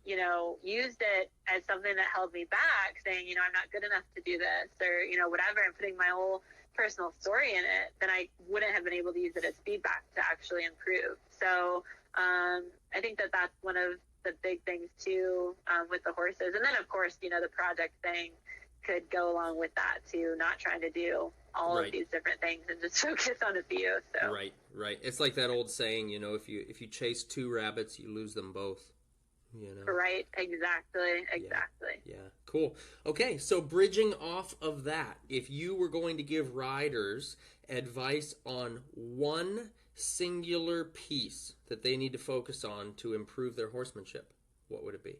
[SPEAKER 2] you know, used it as something that held me back, saying, you know, I'm not good enough to do this or, you know, whatever, and putting my whole personal story in it, then I wouldn't have been able to use it as feedback to actually improve. So I think that that's one of the big things too with the horses. And then, of course, you know, the project thing could go along with that too, not trying to do all of these different things and just focus on a few. So
[SPEAKER 1] Right. It's like that old saying, you know, if you chase two rabbits, you lose them both. You know?
[SPEAKER 2] Right, exactly.
[SPEAKER 1] Yeah, cool. Okay, so bridging off of that, if you were going to give riders advice on one singular piece that they need to focus on to improve their horsemanship, what would it be?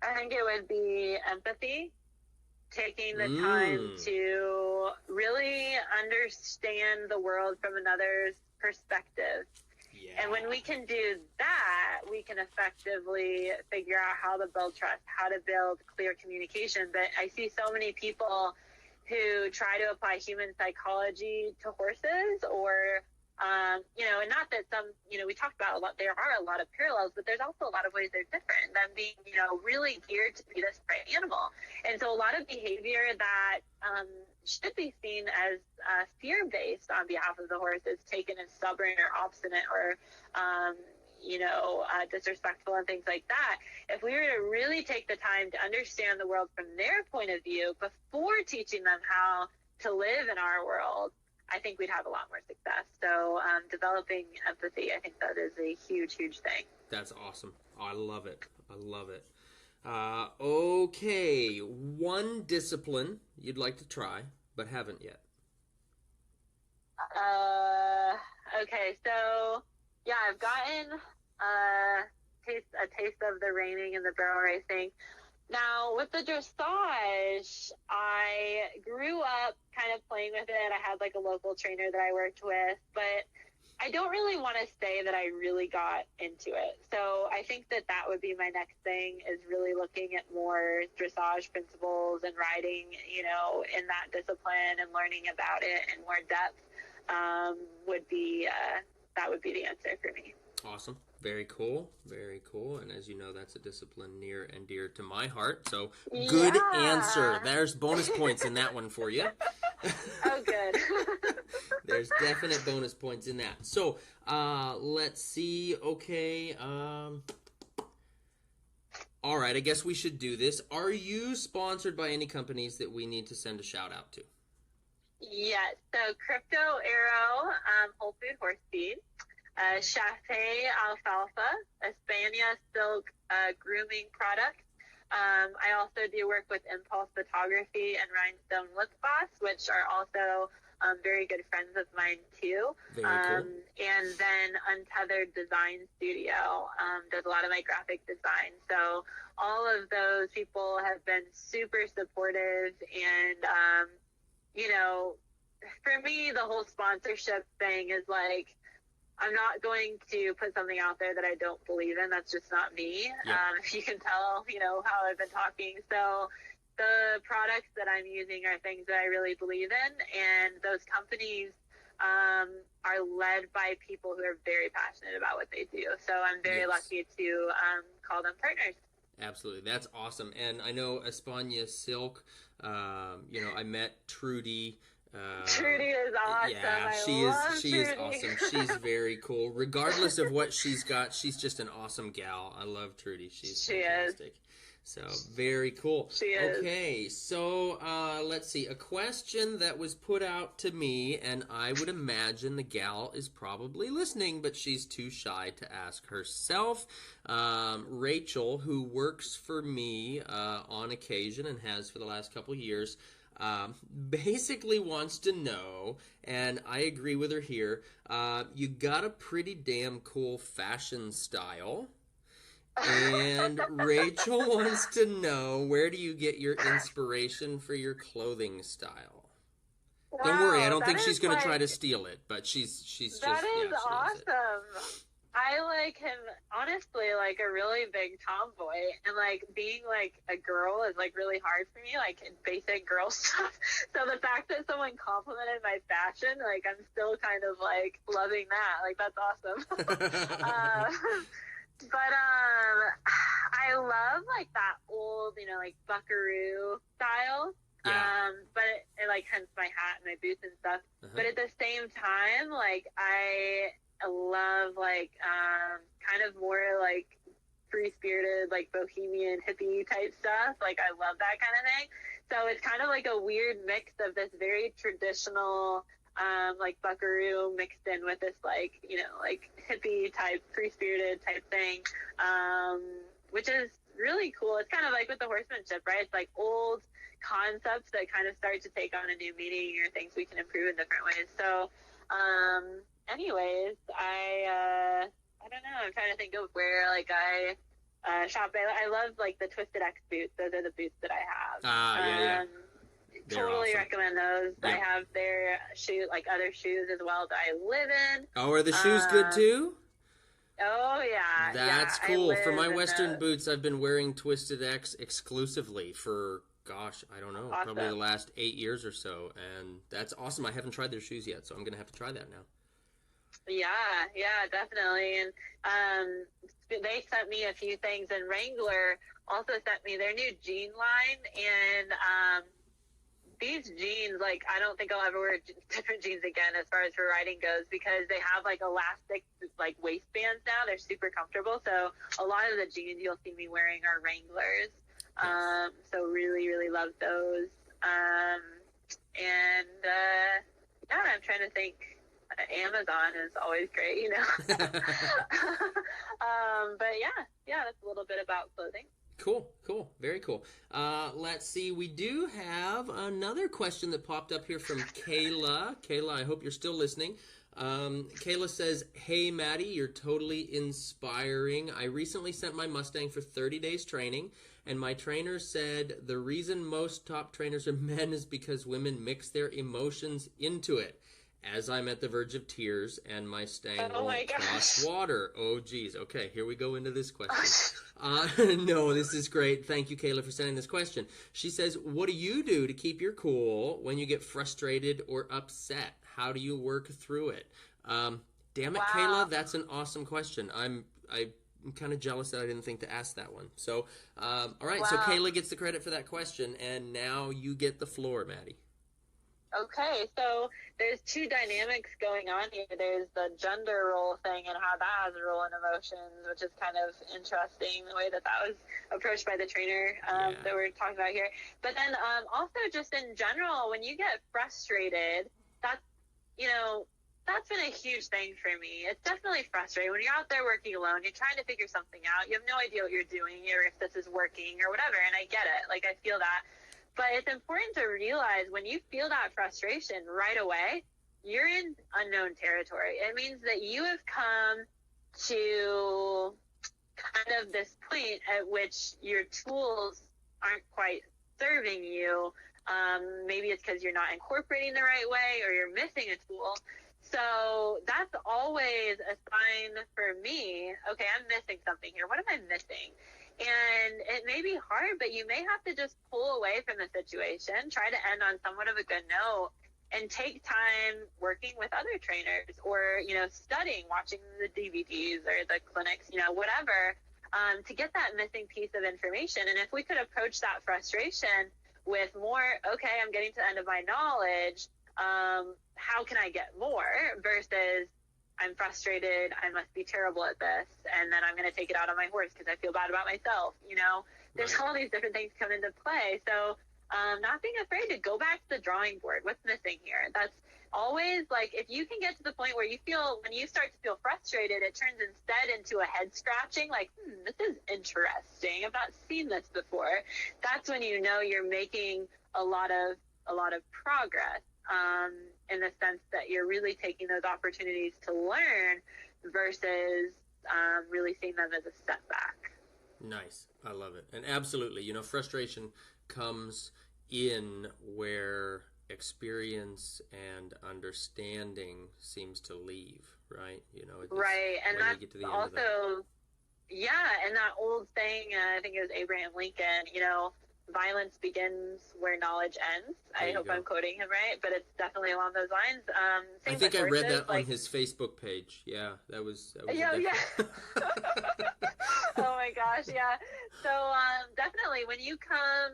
[SPEAKER 2] I think it would be empathy, taking the time to really understand the world from another's perspective. Yeah. And when we can do that, we can effectively figure out how to build trust, how to build clear communication. But I see so many people who try to apply human psychology to horses or, you know, and not that some, you know, we talked about a lot, there are a lot of parallels, but there's also a lot of ways they're different. Them being, you know, really geared to be this prey animal. And so a lot of behavior that should be seen as fear-based on behalf of the horse is taken as stubborn or obstinate or, you know, disrespectful and things like that. If we were to really take the time to understand the world from their point of view before teaching them how to live in our world, I think we'd have a lot more success. So developing empathy, I think that is a huge, huge thing.
[SPEAKER 1] That's awesome. I love it. Okay, one discipline you'd like to try but haven't yet.
[SPEAKER 2] Okay, so yeah, I've gotten a taste of the reining and the barrel racing. Now, with the dressage, I grew up kind of playing with it. I had like a local trainer that I worked with, but I don't really want to say that I really got into it. So I think that would be my next thing, is really looking at more dressage principles and riding, you know, in that discipline and learning about it in more depth would be the answer for me.
[SPEAKER 1] Awesome. Very cool. And as you know, that's a discipline near and dear to my heart. So good answer. There's bonus points in that one for you.
[SPEAKER 2] Oh, good.
[SPEAKER 1] There's definite bonus points in that. So let's see. Okay. All right. I guess we should do this. Are you sponsored by any companies that we need to send a shout out to?
[SPEAKER 2] Yes. So Crypto Arrow, Whole Food Horse Feed. Chafe Alfalfa, Espana Silk grooming products. I also do work with Impulse Photography and Rhinestone Look Boss, which are also very good friends of mine too.
[SPEAKER 1] Very cool.
[SPEAKER 2] And then Untethered Design Studio does a lot of my graphic design. So all of those people have been super supportive, and you know, for me, the whole sponsorship thing is like, I'm not going to put something out there that I don't believe in. That's just not me.
[SPEAKER 1] Yep.
[SPEAKER 2] If you can tell, you know, how I've been talking. So the products that I'm using are things that I really believe in. And those companies are led by people who are very passionate about what they do. So I'm very lucky to call them partners.
[SPEAKER 1] Absolutely. That's awesome. And I know Espana Silk, you know, I met Trudy.
[SPEAKER 2] Trudy is awesome.
[SPEAKER 1] Yeah, she is awesome. She's very cool. Regardless of what she's got, she's just an awesome gal. I love Trudy. She's fantastic. So, very cool.
[SPEAKER 2] She is.
[SPEAKER 1] Okay, so let's see. A question that was put out to me, and I would imagine the gal is probably listening, but she's too shy to ask herself. Rachel, who works for me on occasion and has for the last couple years, basically wants to know, and I agree with her here, you got a pretty damn cool fashion style. And Rachel wants to know, where do you get your inspiration for your clothing style?
[SPEAKER 2] Wow,
[SPEAKER 1] don't worry, I don't think
[SPEAKER 2] that
[SPEAKER 1] she's
[SPEAKER 2] is,
[SPEAKER 1] going to
[SPEAKER 2] like,
[SPEAKER 1] try to steal it, but she's just,
[SPEAKER 2] that
[SPEAKER 1] yeah,
[SPEAKER 2] is
[SPEAKER 1] she loves it.
[SPEAKER 2] awesome. I am honestly like a really big tomboy, and like being like a girl is like really hard for me, like basic girl stuff. So the fact that someone complimented my fashion, like I'm still kind of like loving that. Like that's awesome. But I love like that old, like buckaroo style.
[SPEAKER 1] Yeah.
[SPEAKER 2] But it like hence my hat and my boots and stuff.
[SPEAKER 1] Uh-huh.
[SPEAKER 2] But at the same time, like I love like kind of more like free spirited, like bohemian hippie type stuff. Like I love that kind of thing. So it's kind of like a weird mix of this very traditional like buckaroo mixed in with this like like hippie type free spirited type thing, which is really cool. It's kind of like with the horsemanship, right? It's like old concepts that kind of start to take on a new meaning or things we can improve in different ways. So anyways, I don't know, I'm trying to think of where like I shop. I love like the Twisted X boots. Those are the boots that I have.
[SPEAKER 1] Yeah.
[SPEAKER 2] Totally
[SPEAKER 1] awesome.
[SPEAKER 2] recommend those.
[SPEAKER 1] Yeah.
[SPEAKER 2] I have their shoe, like other shoes as well that I live in.
[SPEAKER 1] Oh, are the shoes good too?
[SPEAKER 2] Oh yeah,
[SPEAKER 1] That's
[SPEAKER 2] yeah,
[SPEAKER 1] cool. For my
[SPEAKER 2] in
[SPEAKER 1] Western
[SPEAKER 2] those.
[SPEAKER 1] boots, I've been wearing Twisted X exclusively for, gosh, I don't know,
[SPEAKER 2] Awesome.
[SPEAKER 1] probably the last 8 years or so, and that's awesome. I haven't tried their shoes yet, so I'm going to have to try that now.
[SPEAKER 2] Yeah, definitely. And they sent me a few things, and Wrangler also sent me their new jean line, and these jeans, like, I don't think I'll ever wear different jeans again as far as for riding goes, because they have like elastic like waistbands now. They're super comfortable. So a lot of the jeans you'll see me wearing are Wranglers. So really, really love those. And yeah, I'm trying to think. Amazon is always great, but yeah, that's a little bit about clothing.
[SPEAKER 1] Cool. Very cool. Let's see. We do have another question that popped up here from Kayla. Kayla, I hope you're still listening. Kayla says, "Hey, Maddy, you're totally inspiring. I recently sent my Mustang for 30 days training, and my trainer said the reason most top trainers are men is because women mix their emotions into it. As I'm at the verge of tears and my Mustang won't cross water." Oh, geez. Okay, here we go into this question. No, this is great. Thank you, Kayla, for sending this question. She says, "What do you do to keep your cool when you get frustrated or upset? How do you work through it?" Damn it,
[SPEAKER 2] Wow.
[SPEAKER 1] Kayla, that's an awesome question. I'm kind of jealous that I didn't think to ask that one. So, all right, so
[SPEAKER 2] Wow.
[SPEAKER 1] Kayla gets the credit for that question, and now you get the floor, Maddy.
[SPEAKER 2] Okay, so there's two dynamics going on here. There's the gender role thing and how that has a role in emotions, which is kind of interesting, the way that was approached by the trainer that we're talking about here. But then also just in general, when you get frustrated, that's been a huge thing for me. It's definitely frustrating. When you're out there working alone, you're trying to figure something out. You have no idea what you're doing or if this is working or whatever, and I get it. Like, I feel that. But it's important to realize when you feel that frustration right away, you're in unknown territory. It means that you have come to kind of this point at which your tools aren't quite serving you. Maybe it's because you're not incorporating the right way or you're missing a tool. So that's always a sign for me. Okay, I'm missing something here. What am I missing? And it may be hard, but you may have to just pull away from the situation, try to end on somewhat of a good note, and take time working with other trainers or, studying, watching the DVDs or the clinics, whatever, to get that missing piece of information. And if we could approach that frustration with more, okay, I'm getting to the end of my knowledge, how can I get more, versus I'm frustrated, I must be terrible at this, and then I'm going to take it out on my horse because I feel bad about myself. There's all these different things come into play. So not being afraid to go back to the drawing board. What's missing here? That's always like, if you can get to the point where when you start to feel frustrated, it turns instead into a head scratching, like, this is interesting. I've not seen this before. That's when you're making a lot of progress, in the sense that you're really taking those opportunities to learn versus really seeing them as a setback.
[SPEAKER 1] Nice. I love it. And absolutely, frustration comes in where experience and understanding seems to leave, right?
[SPEAKER 2] Right. And that's also, and that old saying, I think it was Abraham Lincoln, violence begins where knowledge ends. I hope I'm quoting him right, but it's definitely along those lines.
[SPEAKER 1] I think I read that on his Facebook page. Yeah, that was
[SPEAKER 2] yeah. Oh my gosh, yeah. So definitely when you come,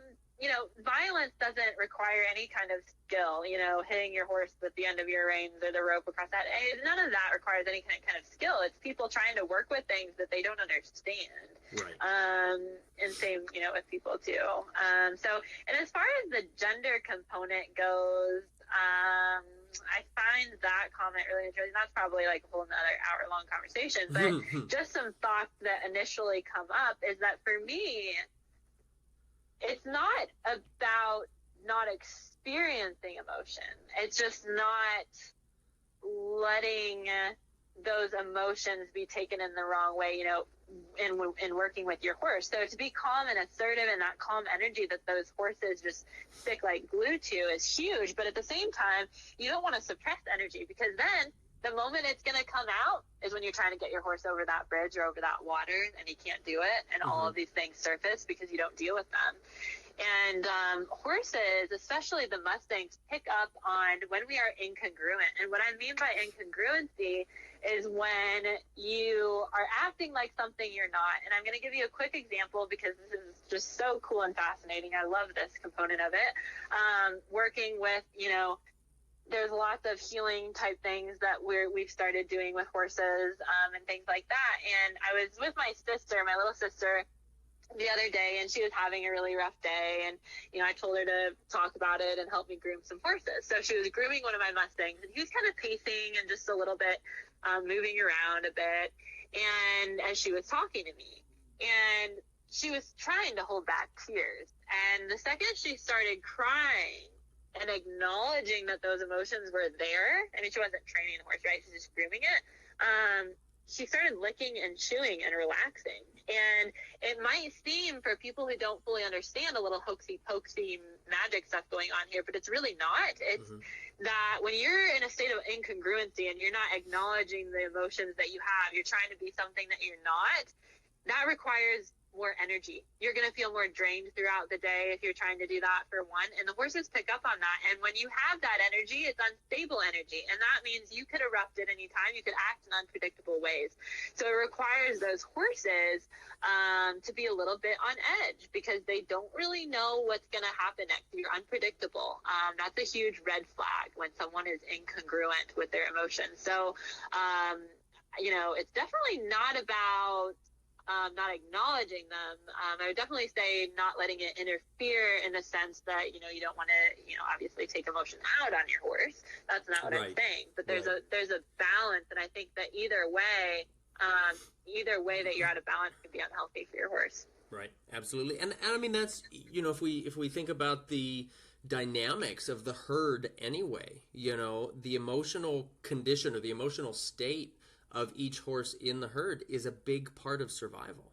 [SPEAKER 2] violence doesn't require any kind of skill, hitting your horse with the end of your reins or the rope across that. None of that requires any kind of skill. It's people trying to work with things that they don't understand.
[SPEAKER 1] Right.
[SPEAKER 2] And same, with people too. And as far as the gender component goes, I find that comment really interesting. That's probably like a whole another hour-long conversation, but just some thoughts that initially come up is that for me, it's not about not experiencing emotion. It's just not letting those emotions be taken in the wrong way, in working with your horse. So to be calm and assertive and that calm energy that those horses just stick like glue to is huge. But at the same time, you don't want to suppress energy, because then the moment it's going to come out is when you're trying to get your horse over that bridge or over that water, and you can't do it. And all of these things surface because you don't deal with them. And horses, especially the Mustangs, pick up on when we are incongruent. And what I mean by incongruency is when you are acting like something you're not. And I'm going to give you a quick example because this is just so cool and fascinating. I love this component of it. Working with, there's lots of healing type things that we've started doing with horses and things like that. And I was with my little sister, the other day, and she was having a really rough day, and I told her to talk about it and help me groom some horses. So she was grooming one of my Mustangs, and he was kind of pacing and just a little bit moving around a bit, and as she was talking to me, and she was trying to hold back tears, and the second she started crying and acknowledging that those emotions were there, I mean, she wasn't training the horse, right? She's just grooming it. She started licking and chewing and relaxing. And it might seem, for people who don't fully understand, a little hokey-pokey magic stuff going on here, but it's really not. It's that when you're in a state of incongruency and you're not acknowledging the emotions that you have, you're trying to be something that you're not, that requires more energy. You're going to feel more drained throughout the day if you're trying to do that, for one. And the horses pick up on that. And when you have that energy, it's unstable energy. And that means you could erupt at any time. You could act in unpredictable ways. So it requires those horses to be a little bit on edge because they don't really know what's going to happen next. You're unpredictable. That's a huge red flag when someone is incongruent with their emotions. So, it's definitely not about not acknowledging them. I would definitely say not letting it interfere in the sense that, you don't want to, obviously take emotion out on your horse. That's not what I'm saying. But there's a balance. And I think that either way that you're out of balance can be unhealthy for your horse.
[SPEAKER 1] Right. Absolutely. And I mean, that's, if we think about the dynamics of the herd anyway, the emotional condition or the emotional state of each horse in the herd is a big part of survival.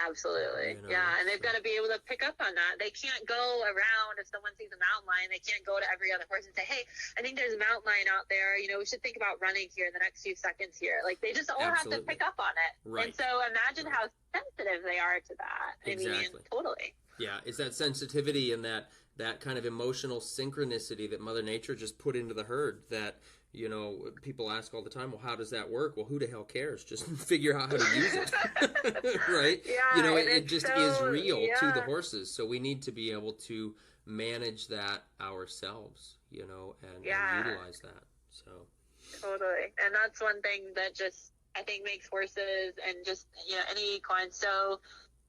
[SPEAKER 2] Absolutely. Yeah. And they've got to be able to pick up on that. They can't go around, if someone sees a mountain lion, they can't go to every other horse and say, hey, I think there's a mountain lion out there. We should think about running here in the next few seconds here. Like, they just all have to pick up on it. Right. And so imagine how sensitive they are to that.
[SPEAKER 1] Exactly.
[SPEAKER 2] I mean, totally.
[SPEAKER 1] Yeah. It's that sensitivity and that kind of emotional synchronicity that Mother Nature just put into the herd that, people ask all the time, well, how does that work? Well, who the hell cares? Just figure out how to use it. Right?
[SPEAKER 2] Yeah.
[SPEAKER 1] It just is real to the horses. So we need to be able to manage that ourselves, and utilize that. So
[SPEAKER 2] Totally. And that's one thing that just, I think, makes horses and just, any equine so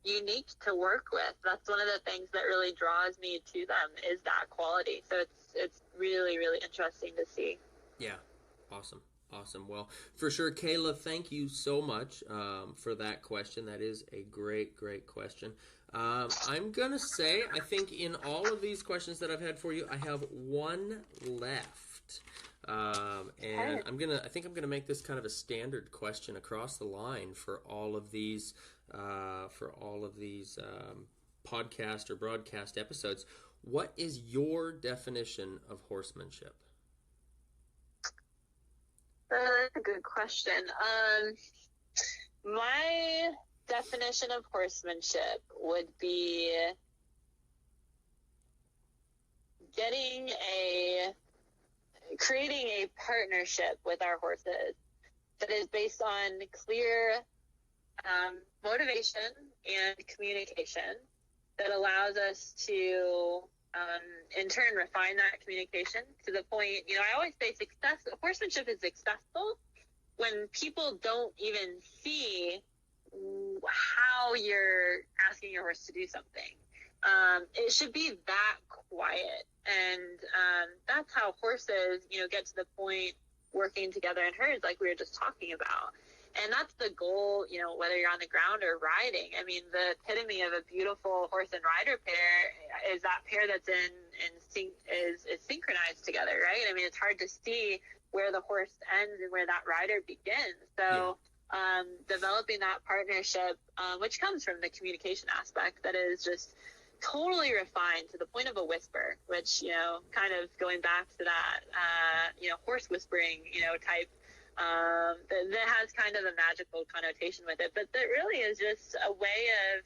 [SPEAKER 2] unique to work with. That's one of the things that really draws me to them is that quality. So it's really, really interesting to see.
[SPEAKER 1] Yeah. Awesome. Well, for sure, Kayla, thank you so much for that question. That is a great, great question. I'm going to say, I think in all of these questions that I've had for you, I have one left. And I think I'm gonna make this kind of a standard question across the line for all of these podcast or broadcast episodes. What is your definition of horsemanship?
[SPEAKER 2] That's a good question. My definition of horsemanship would be creating a partnership with our horses that is based on clear motivation and communication that allows us to, in turn, refine that communication to the point, I always say horsemanship is successful when people don't even see how you're asking your horse to do something. It should be that quiet. And that's how horses, get to the point working together in herds like we were just talking about. And that's the goal, whether you're on the ground or riding. I mean, the epitome of a beautiful horse and rider pair is that pair that's is synchronized together, right? I mean, it's hard to see where the horse ends and where that rider begins. So developing that partnership, which comes from the communication aspect, that is just totally refined to the point of a whisper, which, kind of going back to that, horse whispering, type, that has kind of a magical connotation with it, but that really is just a way of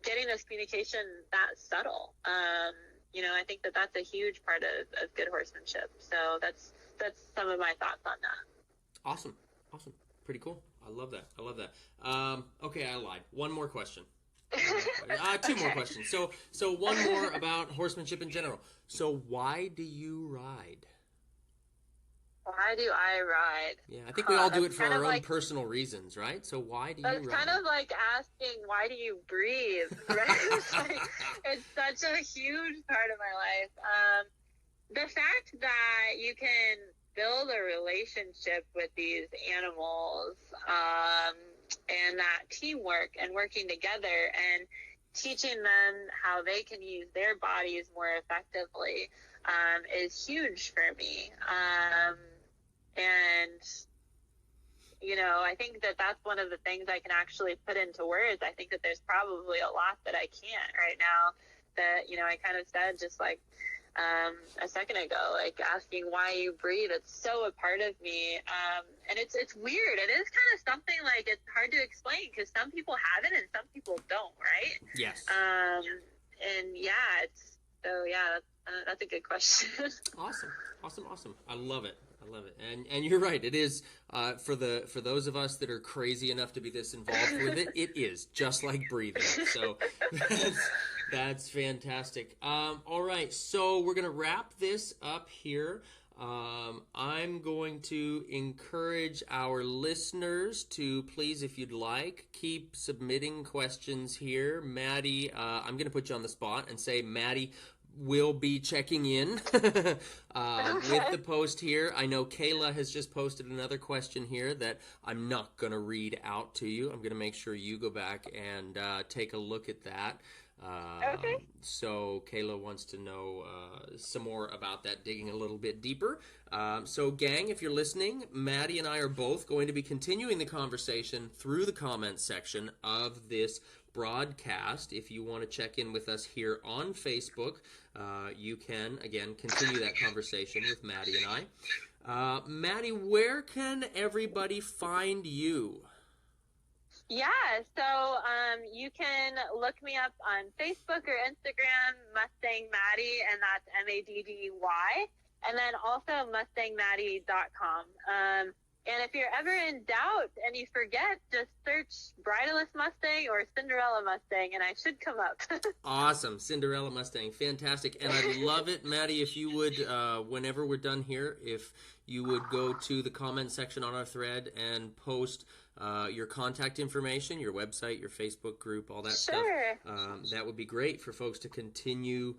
[SPEAKER 2] getting this communication that subtle. I think that that's a huge part of good horsemanship. So that's some of my thoughts on that.
[SPEAKER 1] Awesome. Pretty cool. I love that. Okay, I lied. One more question. Two more questions. So one more about horsemanship in general. So why do you ride?
[SPEAKER 2] Why do I ride?
[SPEAKER 1] Yeah, I think we all do it for our own personal reasons, right? So why do you ride?
[SPEAKER 2] It's kind of like asking, why do you breathe, right? It's such a huge part of my life. The fact that you can build a relationship with these animals, and that teamwork and working together and teaching them how they can use their bodies more effectively, is huge for me. And, I think that that's one of the things I can actually put into words. I think that there's probably a lot that I can't right now that, I kind of said just like, a second ago, like asking why you breathe. It's so a part of me. And it's weird. It is kind of something like it's hard to explain because some people have it and some people don't, right?
[SPEAKER 1] Yes.
[SPEAKER 2] And that's a good question.
[SPEAKER 1] Awesome. I love it. And you're right. It is for those of us that are crazy enough to be this involved with it. It is just like breathing. So that's fantastic. All right, so we're gonna wrap this up here. I'm going to encourage our listeners to please, if you'd like, keep submitting questions here. Maddy, I'm gonna put you on the spot and say, Maddy will be checking in with the post here. I know Kayla has just posted another question here that I'm not going to read out to you. I'm going to make sure you go back and take a look at that.
[SPEAKER 2] Okay.
[SPEAKER 1] So Kayla wants to know some more about that, digging a little bit deeper. So gang, if you're listening, Maddy and I are both going to be continuing the conversation through the comments section of this broadcast. If you want to check in with us here on Facebook, you can, again, continue that conversation with Maddy and I. Maddy, where can everybody find you?
[SPEAKER 2] Yeah, so you can look me up on Facebook or Instagram, Mustang Maddy, and that's Maddy. And then also MustangMaddy.com. And if you're ever in doubt and you forget, just search Bridleless Mustang or Cinderella Mustang, and I should come up.
[SPEAKER 1] Awesome. Cinderella Mustang. Fantastic. And I'd love it, Maddy, if you would, whenever we're done here, if you would go to the comment section on our thread and post your contact information, your website, your Facebook group, all that stuff. That would be great for folks to continue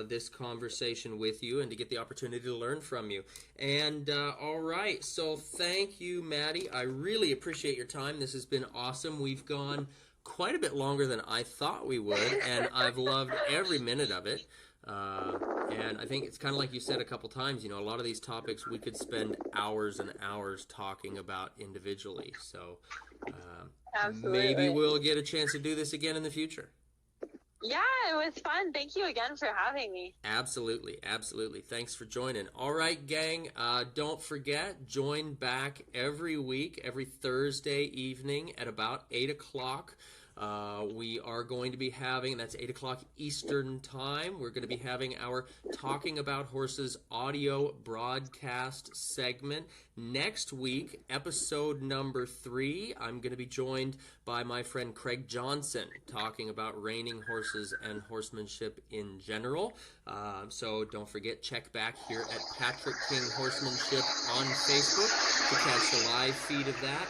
[SPEAKER 1] this conversation with you and to get the opportunity to learn from you. And all right, so thank you, Maddy. I really appreciate your time. This has been awesome. We've gone quite a bit longer than I thought we would, and I've loved every minute of it. And I think it's kind of like you said a couple times, a lot of these topics we could spend hours and hours talking about individually. So maybe we'll get a chance to do this again in the future.
[SPEAKER 2] Yeah, it was fun. Thank you again for having me.
[SPEAKER 1] Absolutely. Thanks for joining. All right, gang, don't forget, join back every week, every Thursday evening at about 8 o'clock. We are going to be having, that's 8 o'clock Eastern time, we're going to be having our Talking About Horses audio broadcast segment. Next week, episode number 3, I'm going to be joined by my friend Craig Johnson talking about reining horses and horsemanship in general. So don't forget, check back here at Patrick King Horsemanship on Facebook to catch the live feed of that.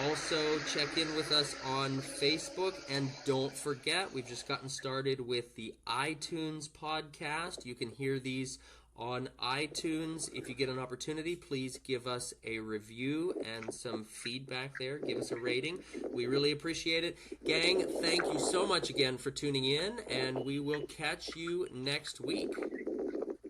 [SPEAKER 1] Also, check in with us on Facebook, and don't forget, we've just gotten started with the iTunes podcast. You can hear these on iTunes. If you get an opportunity, please give us a review and some feedback there. Give us a rating. We really appreciate it. Gang, thank you so much again for tuning in, and we will catch you next week.